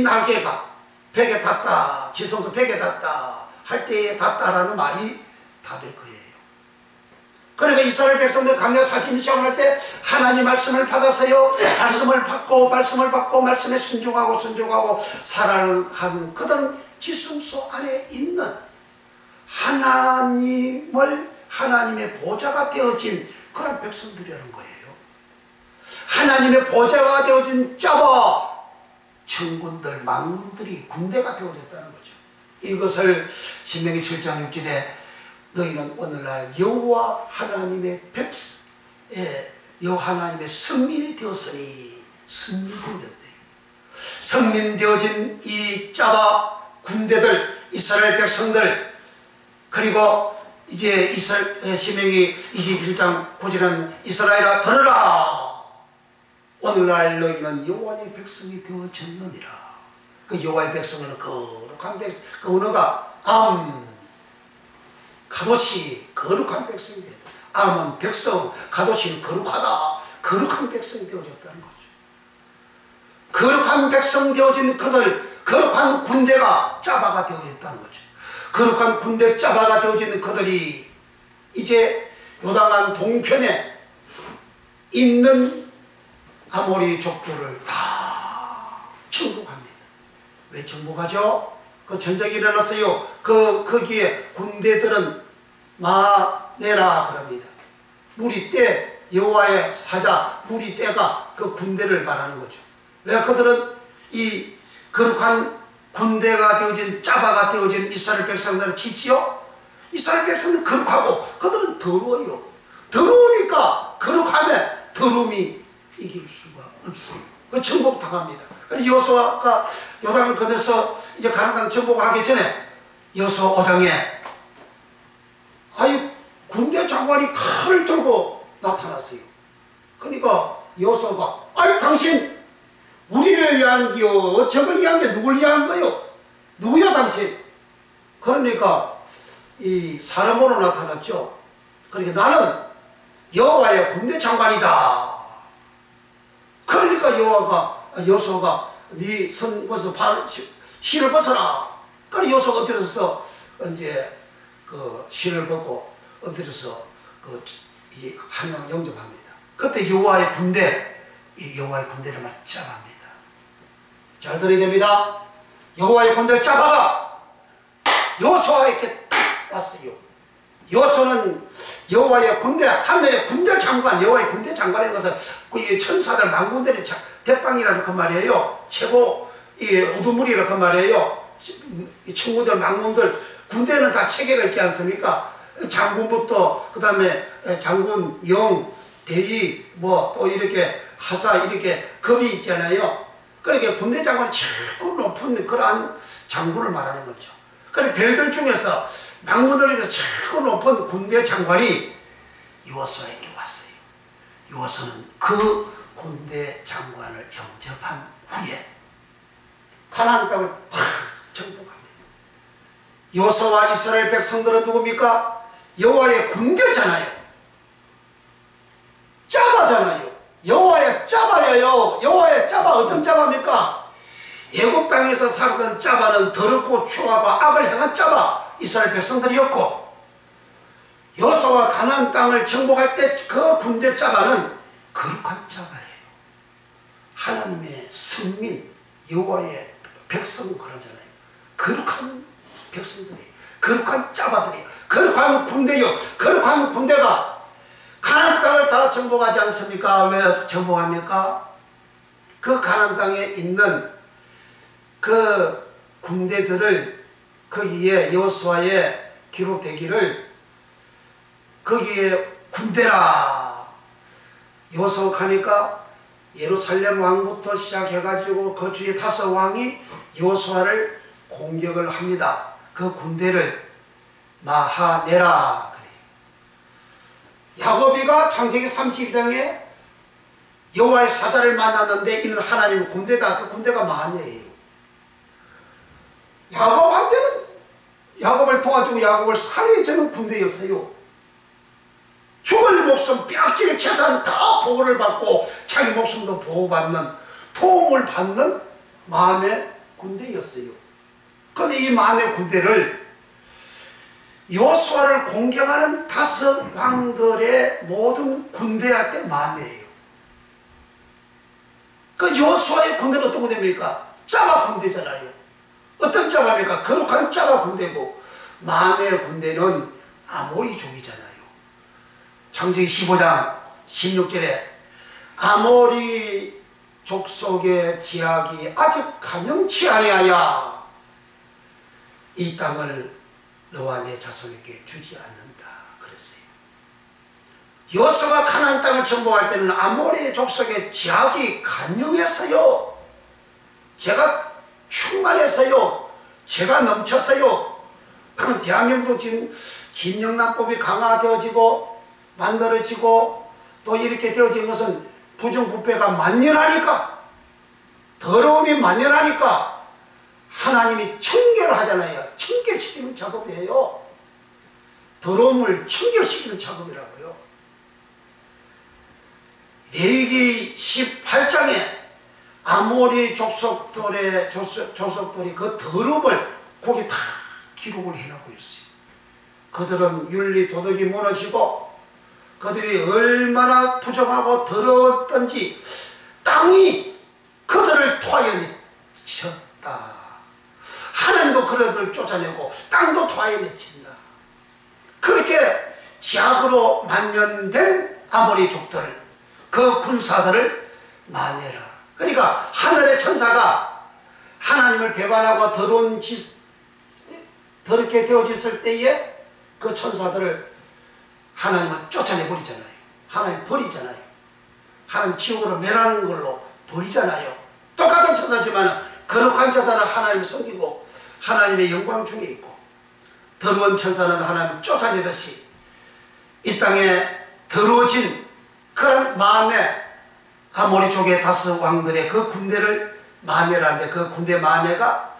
날개가 벽에 닿다, 지성소 벽에 닿다 할 때에 닿다라는 말이 다베크예요. 그러니까 이스라엘 백성들 강야 사진 시험할 때 하나님 말씀을 받았어요. 말씀을 받고 말씀에 순종하고 살아가는 그들은 지성소 안에 있는 하나님의 보좌가 되어진 그런 백성들이라는 거예요. 하나님의 보좌가 되어진 짜바 청군들, 망군들이 군대가 되어졌다는 거죠. 이것을 신명기 7장 6절에 너희는 오늘날 여호와 하나님의 여호와 하나님의 성민이 되었으니 성민 되어진 이 짜바 군대들, 이스라엘 백성들, 그리고 이제 신명기 21장 9절은 이스라엘아 들으라. 오늘날 너희는 여호와의 백성이 되어졌느니라. 그 여호와의 백성은 거룩한 백성, 그 언어가 가도시 거룩한 백성이에요. 암은 백성, 가도시는 거룩하다. 거룩한 백성이 되어졌다는 거죠. 거룩한 백성 되어진 그들, 거룩한 군대가 짜바가 되어졌다는 거죠. 거룩한 군대 짜바가 되어진 그들이 이제 요단강 동편에 있는 아모리 족들을 다 정복합니다. 왜 정복하죠? 그 전쟁이 일어났어요. 거기에 군대들은 마내라 그럽니다. 무리떼, 여호와의 사자 무리떼가 그 군대를 말하는 거죠. 왜 그들은 이 거룩한 군대가 되어진 짜바가 되어진 이스라엘 백성들은 지치요? 이스라엘 백성들은 거룩하고 그들은 더러워요. 더러우니까 거룩함에 더러움이 이길 수가 없어요. 그 정복당합니다. 그래서 여호수아가 요단을 건너서 이제 가나안 정복하기 전에 여호수아 5장에 군대 장관이 칼을 들고 나타났어요. 그러니까 여호수아가 당신 우리를 위한 기요 적을 위한 게 누굴 위한 거요? 누구야 당신? 그러니까 이 사람으로 나타났죠. 그러니까 나는 여호와의 군대 장관이다. 그러니까 여호수아가 네 손 벗어 실을 벗어라. 그래 여호수아가 엎드려서 이제 그 실을 벗고 엎드려서 이 하나님 영접합니다. 그때 여호와의 군대, 이 여호와의 군대를 막 잡아갑니다. 잘 들어야 됩니다. 여호와의 군대를 잡아가 여호수아에게 딱 왔어요. 여호수아는 여호와의 군대, 하늘의 군대 장관, 여호와의 군대 장관이라는 것은 그 천사들 만군들의 대빵이라는 그 말이에요. 최고 우두머리라는 그 말이에요. 친구들, 망군들, 군대는 다 체계가 있지 않습니까? 장군부터, 그 다음에 장군, 영, 대위, 뭐, 또 이렇게 하사, 이렇게 급이 있잖아요. 그러니까 군대 장관이 최고 높은 그러한 장군을 말하는 거죠. 그래, 별들 중에서, 망군들 중에서 최고 높은 군대 장관이 여호수아에게 왔어요. 여호수아는 그 군대 장관을 영접한 후에 가나안 땅을 팍 정복합니다. 여호수아와 이스라엘 백성들은 누굽니까? 여호와의 군대잖아요. 짜바잖아요. 여호와의 짜바예요. 여호와의 짜바, 어떤 짜바입니까? 애굽 땅에서 살던 짜바는 더럽고 추하고 악을 향한 짜바, 이스라엘 백성들이었고, 여호수아가 가나안 땅을 정복할 때 그 군대 짜바는 거룩한 짜바예요. 하나님의 승민, 여호와의 백성 그러잖아요. 거룩한 백성들이, 거룩한 짜바들이, 거룩한 군대요. 거룩한 군대가 가나안 땅을 다 정복하지 않습니까? 왜 정복합니까? 그 가나안 땅에 있는 그 군대들을 거기에 여호수아에 기록되기를 거기에 군대라. 여호수아 가니까 예루살렘 왕부터 시작해가지고 그 주의 5 왕이 여호수아를 공격을 합니다. 그 군대를 마하네라 그래요. 야곱이가 창세기 32장에 여호와의 사자를 만났는데 이는 하나님의 군대다. 그 군대가 마하네예요. 야곱한테는 야곱을 도와주고 야곱을 살려주는 군대였어요. 죽을 목숨, 빼앗길 재산 다 보호를 받고 자기 목숨도 보호받는, 도움을 받는 마하네 군대였어요. 그런데 이 마하네 군대를 여호수아를 공격하는 5 왕들의 모든 군대한테 마하네예요. 그 여호수아의 군대는 어떤 군대입니까? 짜바 군대잖아요. 어떤 짜바입니까? 거룩한 짜바 군대고, 마하네 군대는 아모리족이잖아요. 창세기 15장 16절에 아모리 족속의 지악이 아직 가명치 아니하여 이 땅을 너와 내 자손에게 주지 않는다 그랬어요. 여호수아가 가나안 땅을 정복할 때는 아모리 족속의 지악이 간영했어요. 제가 충만했어요. 제가 넘쳤어요. 대한민국도 지금 김영란법이 강화되어지고 만들어지고 또 이렇게 되어진 것은 부정부패가 만연하니까, 더러움이 만연하니까 하나님이 청결을 하잖아요. 청결시키는 작업이에요. 더러움을 청결시키는 작업이라고요. 레위기 18장에 아모리 족속들이 그 더러움을 거기 다 기록을 해놓고 있어요. 그들은 윤리 도덕이 무너지고 그들이 얼마나 부정하고 더러웠던지 땅이 그들을 토하여내쳤다. 하나님도 그들을 쫓아내고 땅도 토하여내친다. 그렇게 지악으로 만연된 아모리족들, 그 군사들을 마하네라. 그러니까 하늘의 천사가 하나님을 배반하고 더럽게 되어졌을 때에 그 천사들을 하나님은 쫓아내버리잖아요. 하나님 버리잖아요. 하나님 지옥으로 멸하는 걸로 버리잖아요. 똑같은 천사지만 거룩한 천사는 하나님을 섬기고 하나님의 영광 중에 있고, 더러운 천사는 하나님을 쫓아내듯이 이 땅에 더러워진 그런 마하네, 아모리족의 5 왕들의 그 군대를 마하네라는데, 그 군대 마하네가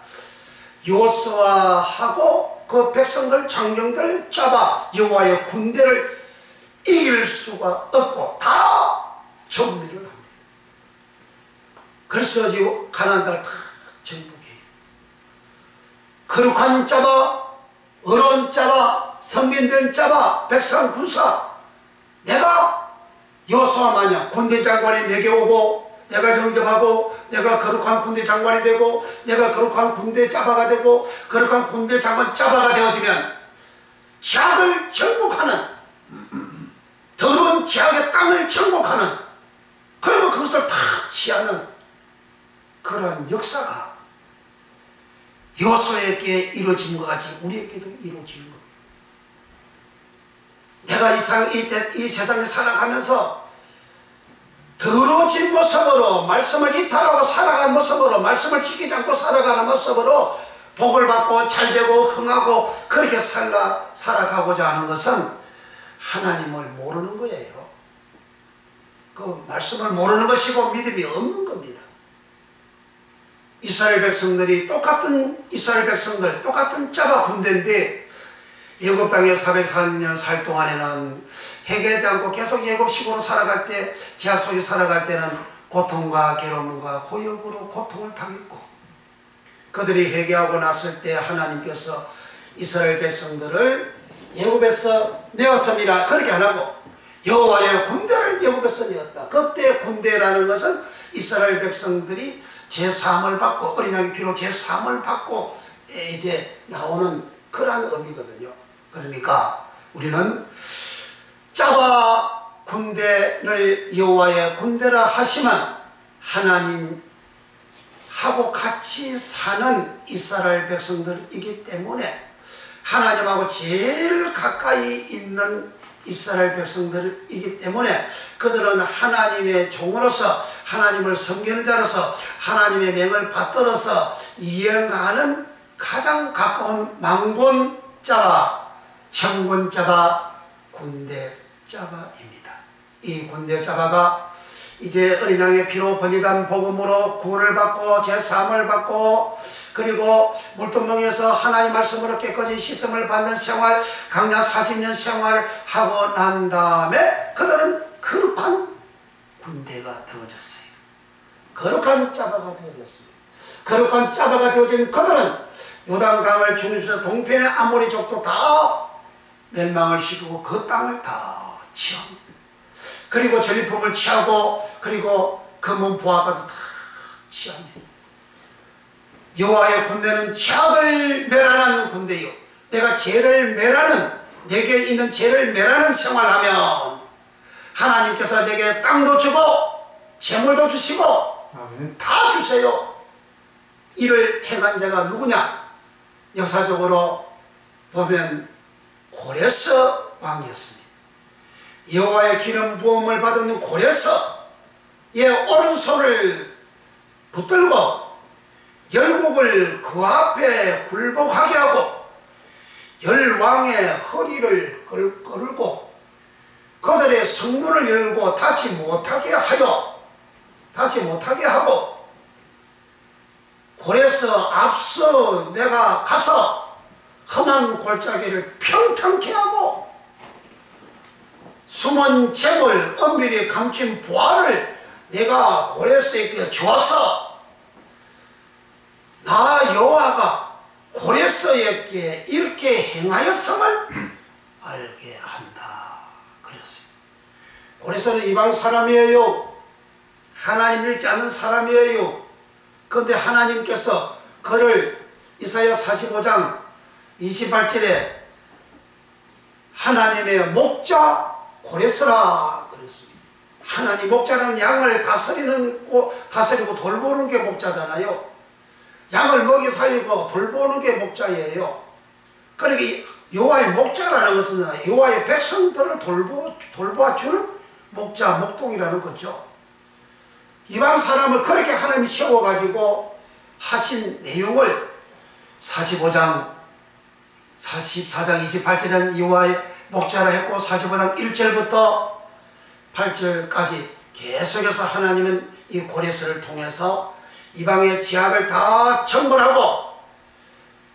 여호수아하고 그 백성들, 장정들 잡아 여호와의 군대를 이길 수가 없고 다 정리를 합니다. 그래서 가나안 땅을 다 정복해요. 거룩한 잡아, 어려운 잡아, 선민된 잡아, 백성 군사, 내가 여호수아 마냥 군대 장관이 내게 오고 내가 영접하고 내가 거룩한 군대 장관이 되고 내가 거룩한 군대 짜바가 되고 거룩한 군대 장관 짜바가 되어지면 지악을 정복하는, 더러운 지악의 땅을 정복하는, 그리고 그것을 다 취하는 그러한 역사가 여호수아에게 이루어진 것 같이 우리에게도 이루어지는 겁니다. 내가 이 세상에 살아가면서 더러워진 모습으로, 말씀을 이탈하고 살아가는 모습으로, 말씀을 지키지 않고 살아가는 모습으로 복을 받고 잘되고 흥하고 그렇게 살아가고자 하는 것은 하나님을 모르는 거예요. 그 말씀을 모르는 것이고 믿음이 없는 겁니다. 이스라엘 백성들이 똑같은 짜바 군대인데 애굽 땅에 440년 살 동안에는 해결하지 않고 계속 애굽식으로 살아갈 때, 제약 속에 살아갈 때는 고통과 괴로움과 고역으로 고통을 당했고, 그들이 회개하고 났을 때 하나님께서 이스라엘 백성들을 애굽에서 내었습니다. 그렇게 안 하고 여호와의 군대를 애굽에서 내었다. 그때 군대라는 것은 이스라엘 백성들이 제3을 받고, 어린 양의 피로 제3을 받고 이제 나오는 그러한 의미거든요. 그러니까 우리는 짜바 군대를 여호와의 군대라 하시면 하나님하고 같이 사는 이스라엘 백성들이기 때문에, 하나님하고 제일 가까이 있는 이스라엘 백성들이기 때문에 그들은 하나님의 종으로서, 하나님을 섬기는 자로서, 하나님의 명을 받들어서 이행하는 가장 가까운 망군 짜바, 청군 짜바, 군대 짜바입니다. 이 군대 짜바가 이제 어린 양의 피로 번제단 복음으로 구원을 받고 제3을 받고, 그리고 물두멍에서 하나님 말씀으로 깨끗이 씻음을 받는 생활, 강약 40년 생활하고 난 다음에 그들은 거룩한 군대가 되어졌어요. 거룩한 짜바가 되어졌습니다. 거룩한 짜바가 되어진 그들은 요단강을 중에서 동편의 아모리족도 다 멸망을 시키고 그 땅을 다 취합니다. 그리고 전리품을 취하고, 그리고 금은 보화까지 다 취합니다. 여호와의 군대는 죄악을 멸하는 군대요, 내가 죄를 멸하는, 내게 있는 죄를 멸하는 생활하면 하나님께서 내게 땅도 주고 재물도 주시고 다 주세요. 이를 행한 자가 누구냐? 역사적으로 보면 고레스 왕이었습니다. 여호와의 기름 부음을 받은 고레스의 오른손을 붙들고 열국을 그 앞에 굴복하게 하고 열왕의 허리를 끌고 그들의 성문을 열고 닿지 못하게 하고, 고레스 앞서 내가 가서 험한 골짜기를 평탄케 하고 숨은 재물 은밀히 감춘 보화를 내가 고레스에게 주어서 나 여호와가 고레스에게 이렇게 행하였음을 알게 한다 그랬어요. 고레스는 이방 사람이에요. 하나님을 믿지 않는 사람이에요. 그런데 하나님께서 그를 이사야 45장 28절에 하나님의 목자 고레스라 그랬습니다. 하나님 목자는 양을 다스리고 돌보는 게 목자잖아요. 양을 먹이 살리고 돌보는 게 목자예요. 그러니까 여호와의 목자라는 것은 여호와의 백성들을 돌봐주는 목자, 목동이라는 거죠. 이방 사람을 그렇게 하나님이 세워가지고 하신 내용을 44장 28절은 여호와의 목자라 했고, 45장 1절부터 8절까지 계속해서 하나님은 이 고레스를 통해서 이방의 지악을 다 정벌하고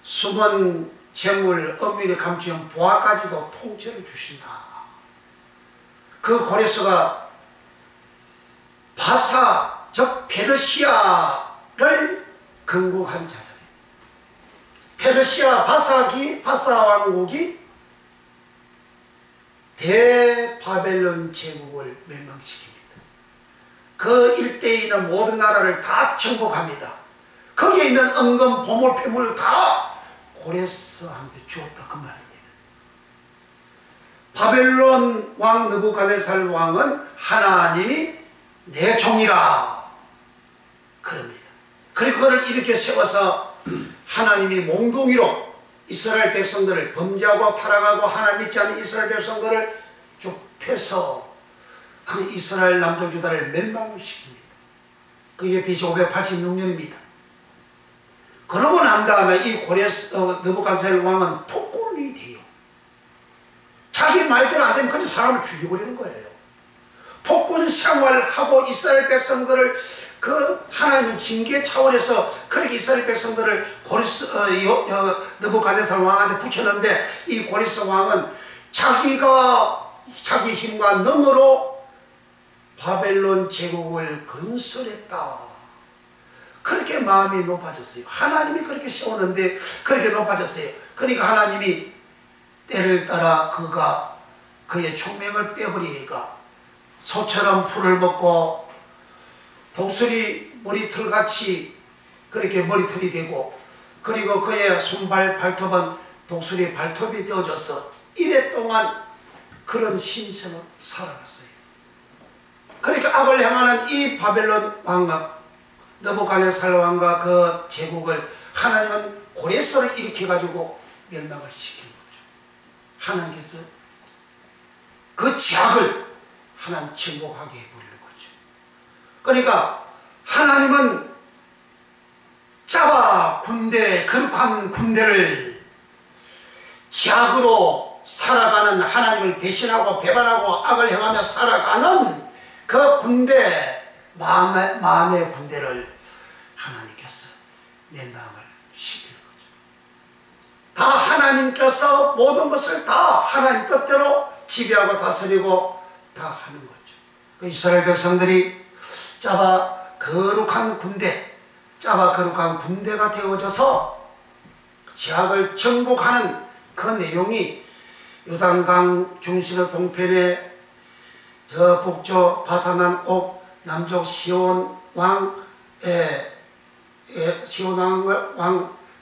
숨은 재물, 은밀히 감추는 보화까지도 통째로 주신다. 그 고레스가 바사, 즉 페르시아를 건국한 자잖아요. 페르시아 바사 왕국이 대바벨론 제국을 멸망시킵니다. 그 일대에 있는 모든 나라를 다 정복합니다. 거기에 있는 은금, 보물, 폐물을 다 고레스한테 주었다 그 말입니다. 바벨론 왕 느부갓네살 왕은 하나님이 내 종이라 그럽니다. 그리고 그를 이렇게 세워서 하나님이 몽둥이로 이스라엘 백성들을 범죄하고 타락하고 하나님 믿지 않는 이스라엘 백성들을 쭉 펴서 이스라엘 남쪽 유다를 멸망시킵니다. 그게 BC 586년입니다. 그러고 난 다음에 이 느부갓네살 왕은 폭군이 돼요. 자기 말대로 안 되면 그냥 사람을 죽여버리는 거예요. 폭군 생활하고 이스라엘 백성들을 그 하나님 징계 차원에서 그렇게 이스라엘 백성들을 느부갓네살 왕한테 붙였는데 이 고레스 왕은 자기 힘과 능으로 바벨론 제국을 건설했다. 그렇게 마음이 높아졌어요. 하나님이 그렇게 세우는데 그렇게 높아졌어요. 그러니까 하나님이 때를 따라 그가 그의 총명을 빼버리니까 소처럼 풀을 먹고 독수리 머리털같이 그렇게 머리털이 되고, 그리고 그의 손발 발톱은 독수리 발톱이 되어져서 이래 동안 그런 신세로 살아갔어요. 그러니까 악을 행하는 이 바벨론 왕과 느부갓네살 왕과 그 제국을 하나님은 고레스를 일으켜가지고 멸망을 시킨 거죠. 하나님께서 그 죄악을 하나님 정복하게 해버리는 거죠. 그러니까 하나님은 짜바 군대, 거룩한 군대를 죄악으로 살아가는, 하나님을 배신하고 배반하고 악을 행하며 살아가는 그 군대, 마음의 군대를 하나님께서 멸망을 시키는 거죠. 다 하나님께서 모든 것을 다 하나님 뜻대로 지배하고 다스리고 다 하는 거죠. 그 이스라엘 백성들이 짜바 거룩한 군대가 되어져서 죄악을 정복하는 그 내용이 요단강 중심의 동편에 저 북쪽 바사난 옥, 남쪽 시온 왕,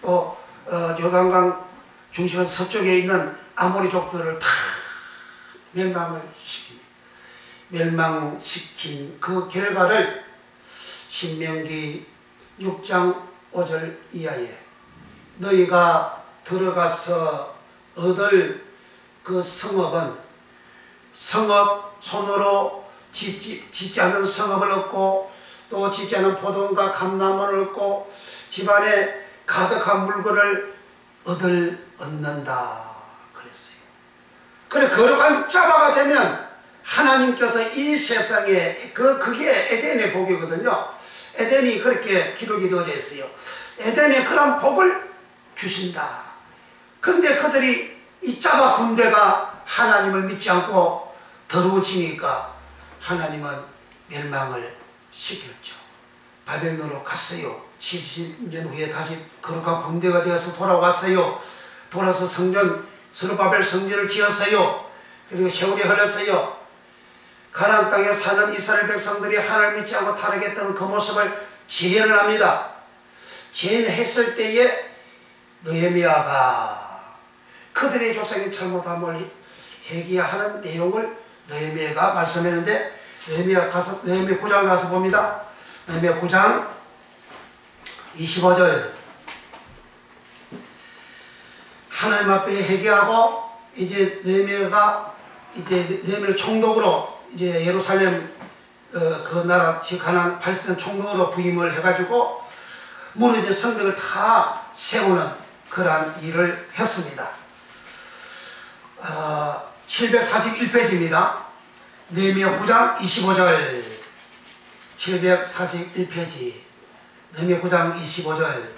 또 요단강 중심의 서쪽에 있는 아모리족들을 다 멸망시킨 그 결과를 신명기 6장 5절 이하에 너희가 들어가서 얻을 그 성읍은 성읍, 손으로 짓지 않은 성읍을 얻고 또 짓지 않은 포도원과 감나무를 얻고 집안에 가득한 물건을 얻는다 그랬어요. 그래 거룩한 짜바가 되면 하나님께서 이 세상에 그게 에덴의 복이거든요. 에덴이 그렇게 기록이 되어져 있어요. 에덴에 그런 복을 주신다. 그런데 그들이 이 짜바 군대가 하나님을 믿지 않고 더러워지니까 하나님은 멸망을 시켰죠. 바벨론으로 갔어요. 70년 후에 다시 거룩한 군대가 되어서 돌아왔어요. 돌아서 스룹바벨 성전을 지었어요. 그리고 세월이 흘렀어요. 가나안 땅에 사는 이스라엘 백성들이 하나님을 믿지 않고 타락했던 그 모습을 재현을 합니다. 재현했을 때에 느헤미야가 그들의 조상의 잘못함을 회개하는 내용을 느헤미야가 말씀했는데, 느헤미야 9장 가서 봅니다. 느헤미야 9장 25절 하나님 앞에 회개하고 이제 느헤미야가 느헤미야를 총독으로 이제 예루살렘 그 나라 가나안 팔레스타인 총독으로 부임을 해가지고 무너진 성벽을 다 세우는 그러한 일을 했습니다. 741페이지입니다. 느헤미야 9장 25절 741페이지 느헤미야 9장 25절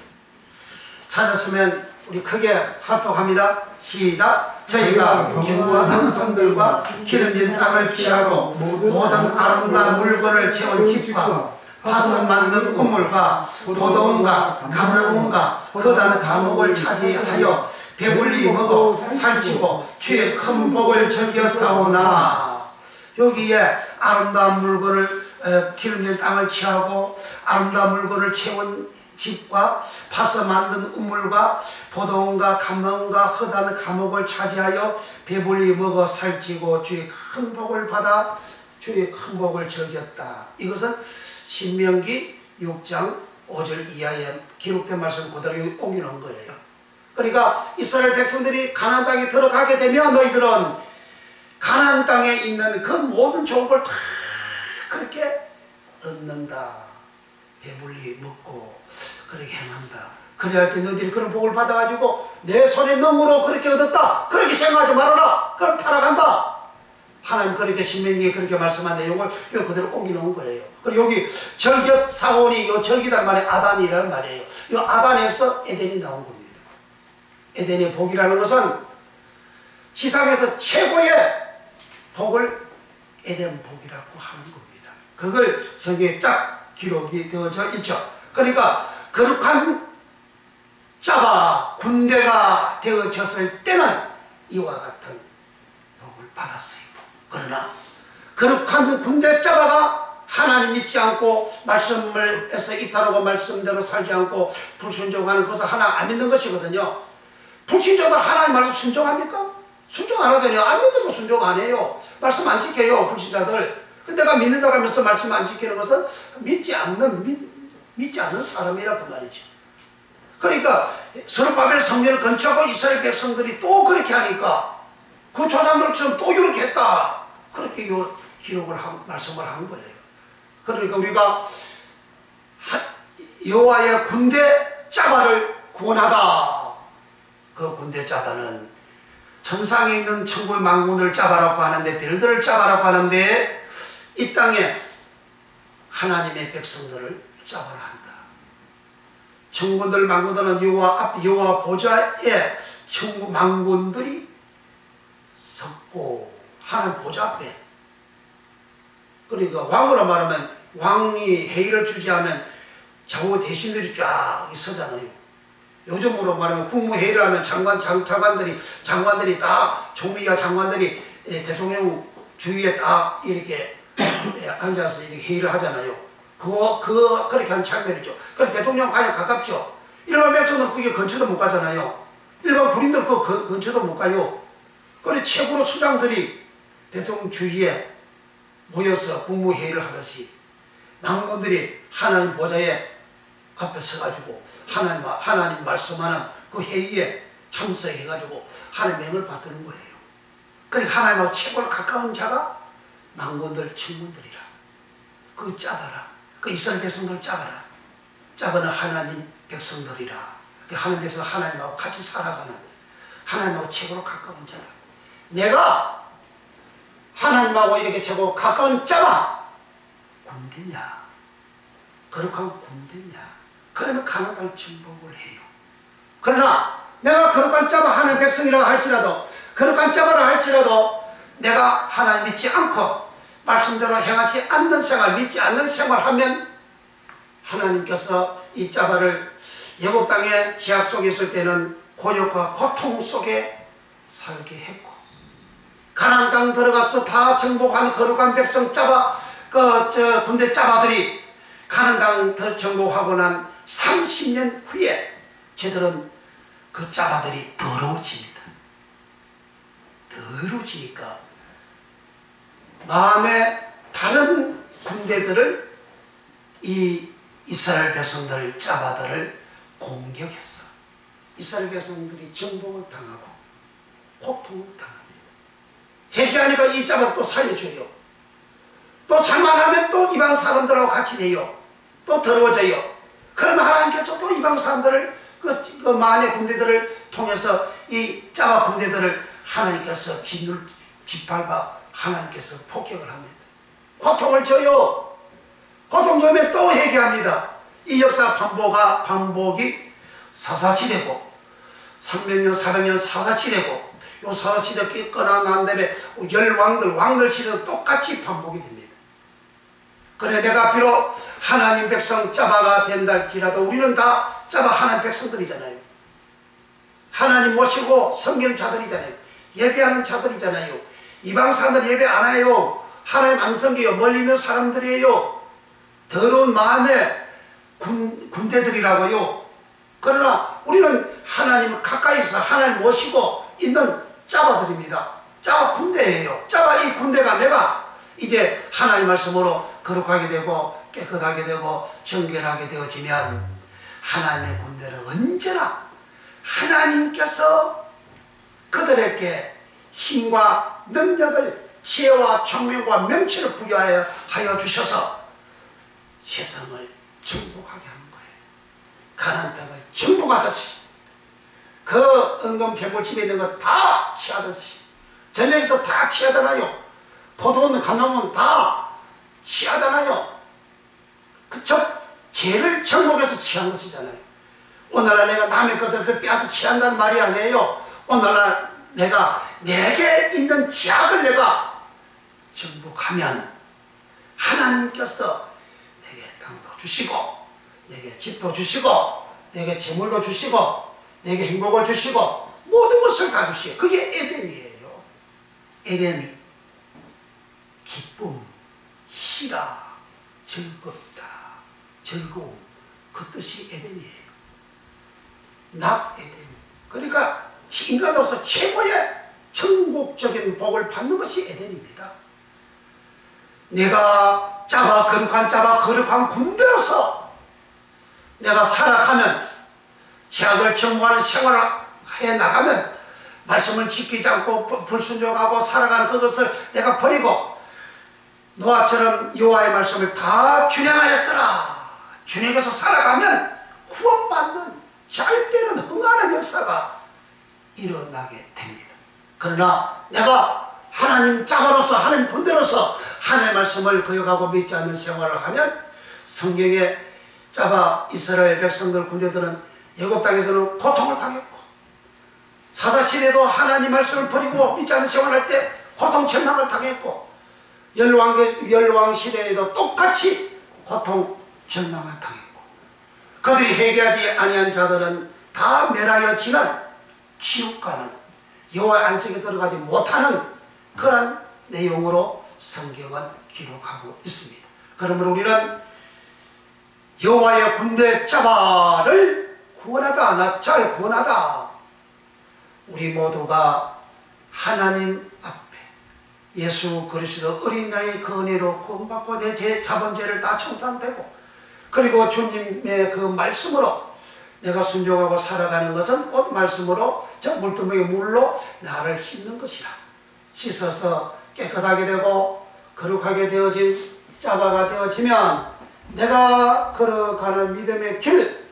찾았으면 우리 크게 합독합니다. 시작. 저희가 견고한 성들과 기름진 땅을 취하고 모든 아름다운 물건을 채운 집과 밭을 만든 우물과 도동과 감나무가 거다는 감옥을 차지하여 배불리 먹어 살찌고 주의 큰 복을 즐겼사오나. 여기에 아름다운 물건을 기르는 땅을 취하고 아름다운 물건을 채운 집과 파서 만든 우물과 보동과 감람과 허다는 감옥을 차지하여 배불리 먹어 살찌고 주의 큰 복을 받아 주의 큰 복을 즐겼다. 이것은 신명기 6장 5절 이하에 기록된 말씀 그대로 옮겨놓은 거예요. 그러니까 이스라엘 백성들이 가나안 땅에 들어가게 되면 너희들은 가나안 땅에 있는 그 모든 좋은 걸 다 그렇게 얻는다. 배불리 먹고 그렇게 행한다. 그래야 할 때 너희들이 그런 복을 받아가지고 내 손에 넘으로 그렇게 얻었다. 그렇게 생각하지 말아라. 그럼 타락한다. 하나님 그렇게 신명기에 그렇게 말씀한 내용을 여기 그대로 옮겨놓은 거예요. 그리고 여기 절깃 사원이 요 절깃한 말이 아단이라는 말이에요. 이 아단에서 에덴이 나온 겁니다. 에덴의 복이라는 것은 지상에서 최고의 복을 에덴 복이라고 하는 겁니다. 그걸 성경에 쫙 기록이 되어져 있죠. 그러니까 거룩한 자가 군대가 되어졌을 때는 이와 같은 복을 받았어요. 그러나 거룩한 군대 짜바가 하나님 믿지 않고 말씀을 해서 이탈하고 말씀대로 살지 않고 불순종하는 것은 하나 안 믿는 것이거든요. 불신자들 하나님 말씀 순종합니까? 순종 안 하더니 안 믿는 순종 안 해요. 말씀 안 지켜요. 불신자들. 근데 내가 믿는다고 하면서 말씀 안 지키는 것은 믿지 않는 사람이라 그 말이죠. 그러니까 스룹바벨 성전을 건축하고 이스라엘 백성들이 또 그렇게 하니까 그 조상들처럼 또 이렇게 했다. 그렇게 요 기록을 하고 말씀을 한 거예요. 그러니까 우리가 여호와의 군대 짜바를 구원하다. 그 군대 짜바는 천상에 있는 천국의 망군을 짜바라고 하는데, 별들을 짜바라고 하는데, 이 땅에 하나님의 백성들을 짜바라 한다. 천군들 망군들은 여호와 보좌에 천국 망군들이 섰고 하나님 보좌 앞에, 그러니까 왕으로 말하면 왕이 회의를 주재하면 좌우 대신들이 쫙 서잖아요. 요즘으로 말하면 국무회의를 하면 장관들이 딱 총리와 장관들이 대통령 주위에 딱 이렇게 앉아서 이렇게 회의를 하잖아요. 그렇게 한 장면이죠. 그럼 대통령 가장 가깝죠. 일반 백성들은 그게 근처도 못 가잖아요. 일반 군인들 그 근처도 못 가요. 그래 최고로 수장들이 대통령 주위에 모여서 국무회의를 하듯이 망군들이 하나님 보좌에 앞에 서가지고 하나님 말씀하는 그 회의에 참석해가지고 하나님 명을 받드는 거예요. 그러니까 하나님하고 최고로 가까운 자가 망군들, 친군들이라. 그거 짜봐라. 그 이스라엘 백성들 짜봐라. 짜봐는 하나님 백성들이라. 그 하나님 백성 하나님하고 같이 살아가는, 하나님하고 최고로 가까운 자다. 내가 하나님하고 이렇게 최고 가까운 짜봐. 군대냐? 거룩한 군대냐? 그러면 가나안을 정복을 해요. 그러나 내가 거룩한 짜봐 하나님 백성이라고 할지라도, 거룩한 짜봐라 할지라도 내가 하나님 믿지 않고 말씀대로 행하지 않는 생활, 믿지 않는 생활하면 하나님께서 이 짜봐를 예국 땅의 지학 속에 있을 때는 곤욕과 고통 속에 살게 했고, 가나안 땅 들어가서 다 정복한 거룩한 백성 짜봐, 군대 짜봐들이 가나안 땅 정복하고 난 30년 후에 저들은 그 짜봐들이 더러워집니다. 더러워지니까 마음에 다른 군대들을, 이 이스라엘 백성들 짜봐들을 공격했어. 이스라엘 백성들이 정복을 당하고 고통을 당합니다. 회개하니까 이 짜봐 또 살려줘요. 또 살만하면 또 이방 사람들하고 같이 돼요. 또 더러워져요. 그러면 하나님께서 또 이방 사람들을 그 만의 군대들을 통해서 이 짜봐 군대들을 하나님께서 짓밟아 하나님께서 폭격을 합니다. 고통을 줘요. 고통 주면 또 회개합니다. 이 역사 반복이 사사치 되고 300년 400년 사사치 되고, 요 사사시대 끝나 난 다음에 왕들 시대도 똑같이 반복이 됩니다. 그래 내가 비록 하나님 백성 짜바가 된다 할지라도 우리는 다 짜바 하나님 백성들이잖아요. 하나님 모시고 섬기는 자들이잖아요. 예배하는 자들이잖아요. 이방 사람들 예배 안 해요. 하나님 안 섬겨요. 멀리 있는 사람들이에요. 더러운 마음의 군대들이라고요. 그러나 우리는 하나님을 가까이서 하나님 모시고 있는 짜바들입니다. 짜바 군대예요. 짜바 이 군대가 내가 이제 하나님 말씀으로 거룩하게 되고 깨끗하게 되고 정결하게 되어지면 하나님의 군대는 언제나 하나님께서 그들에게 힘과 능력을 지혜와 총명과 명철을 부여하여 주셔서 세상을 정복하게 하는 거예요. 가나안 땅을 정복하듯이 그 은근병골 집에 있는 거 다 취하듯이 전쟁에서 다 취하잖아요. 포도원 감나무는 다 취하잖아요. 그쵸? 죄를 정복해서 취한 것이잖아요. 오늘날 내가 남의 것을 그 빼앗아 취한다는 말이 아니에요. 오늘날 내가 내게 있는 죄악을 내가 정복하면 하나님께서 내게 땅도 주시고 내게 집도 주시고 내게 재물도 주시고 내게 행복을 주시고 모든 것을 다 주시고 그게 에덴이에요. 에덴이 기쁨, 희라, 즐겁다, 즐거움 그 뜻이 에덴이에요. 에덴. 그러니까 인간으로서 최고의 천국적인 복을 받는 것이 에덴입니다. 내가 거룩한 군대로서 내가 살아가면 죄악을 정복하는 생활을 해 나가면 말씀을 지키지 않고 불순종하고 살아가는 그것을 내가 버리고 노아처럼 여호와의 말씀을 다 준행하였더라. 준행해서 살아가면 구원받는 잘되는 흥하는 역사가 일어나게 됩니다. 그러나 내가 하나님 자가로서 하나님 군대로서 하나님의 말씀을 거역하고 믿지 않는 생활을 하면 성경에 짜바 이스라엘 백성들 군대들은 애굽 땅에서는 고통을 당했고 사사시대도 하나님 말씀을 버리고 믿지 않는 생활을 할 때 고통 절망을 당했고 열왕 시대에도 똑같이 고통 절망을 당했고 그들이 회개하지 아니한 자들은 다 멸하여지는 지옥 가는 여호와의 안식에 들어가지 못하는 그런 내용으로 성경은 기록하고 있습니다. 그러므로 우리는 여호와의 군대 짜바를 구원하다 낯잘 구원하다 우리 모두가 하나님 앞에 예수 그리스도 어린 양의 그 은혜로 구원받고 내 잡은 죄를 다 청산되고 그리고 주님의 그 말씀으로 내가 순종하고 살아가는 것은 곧 말씀으로 저 물두멍의 물로 나를 씻는 것이라. 씻어서 깨끗하게 되고 거룩하게 되어진 짜바가 되어지면 내가 걸어가는 믿음의 길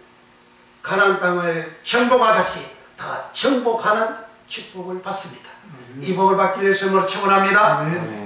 가나안 땅을 정복하듯이 다 정복하는 축복을 받습니다. 이 복을 받기 위해서 축원합니다. 기도하겠습니다.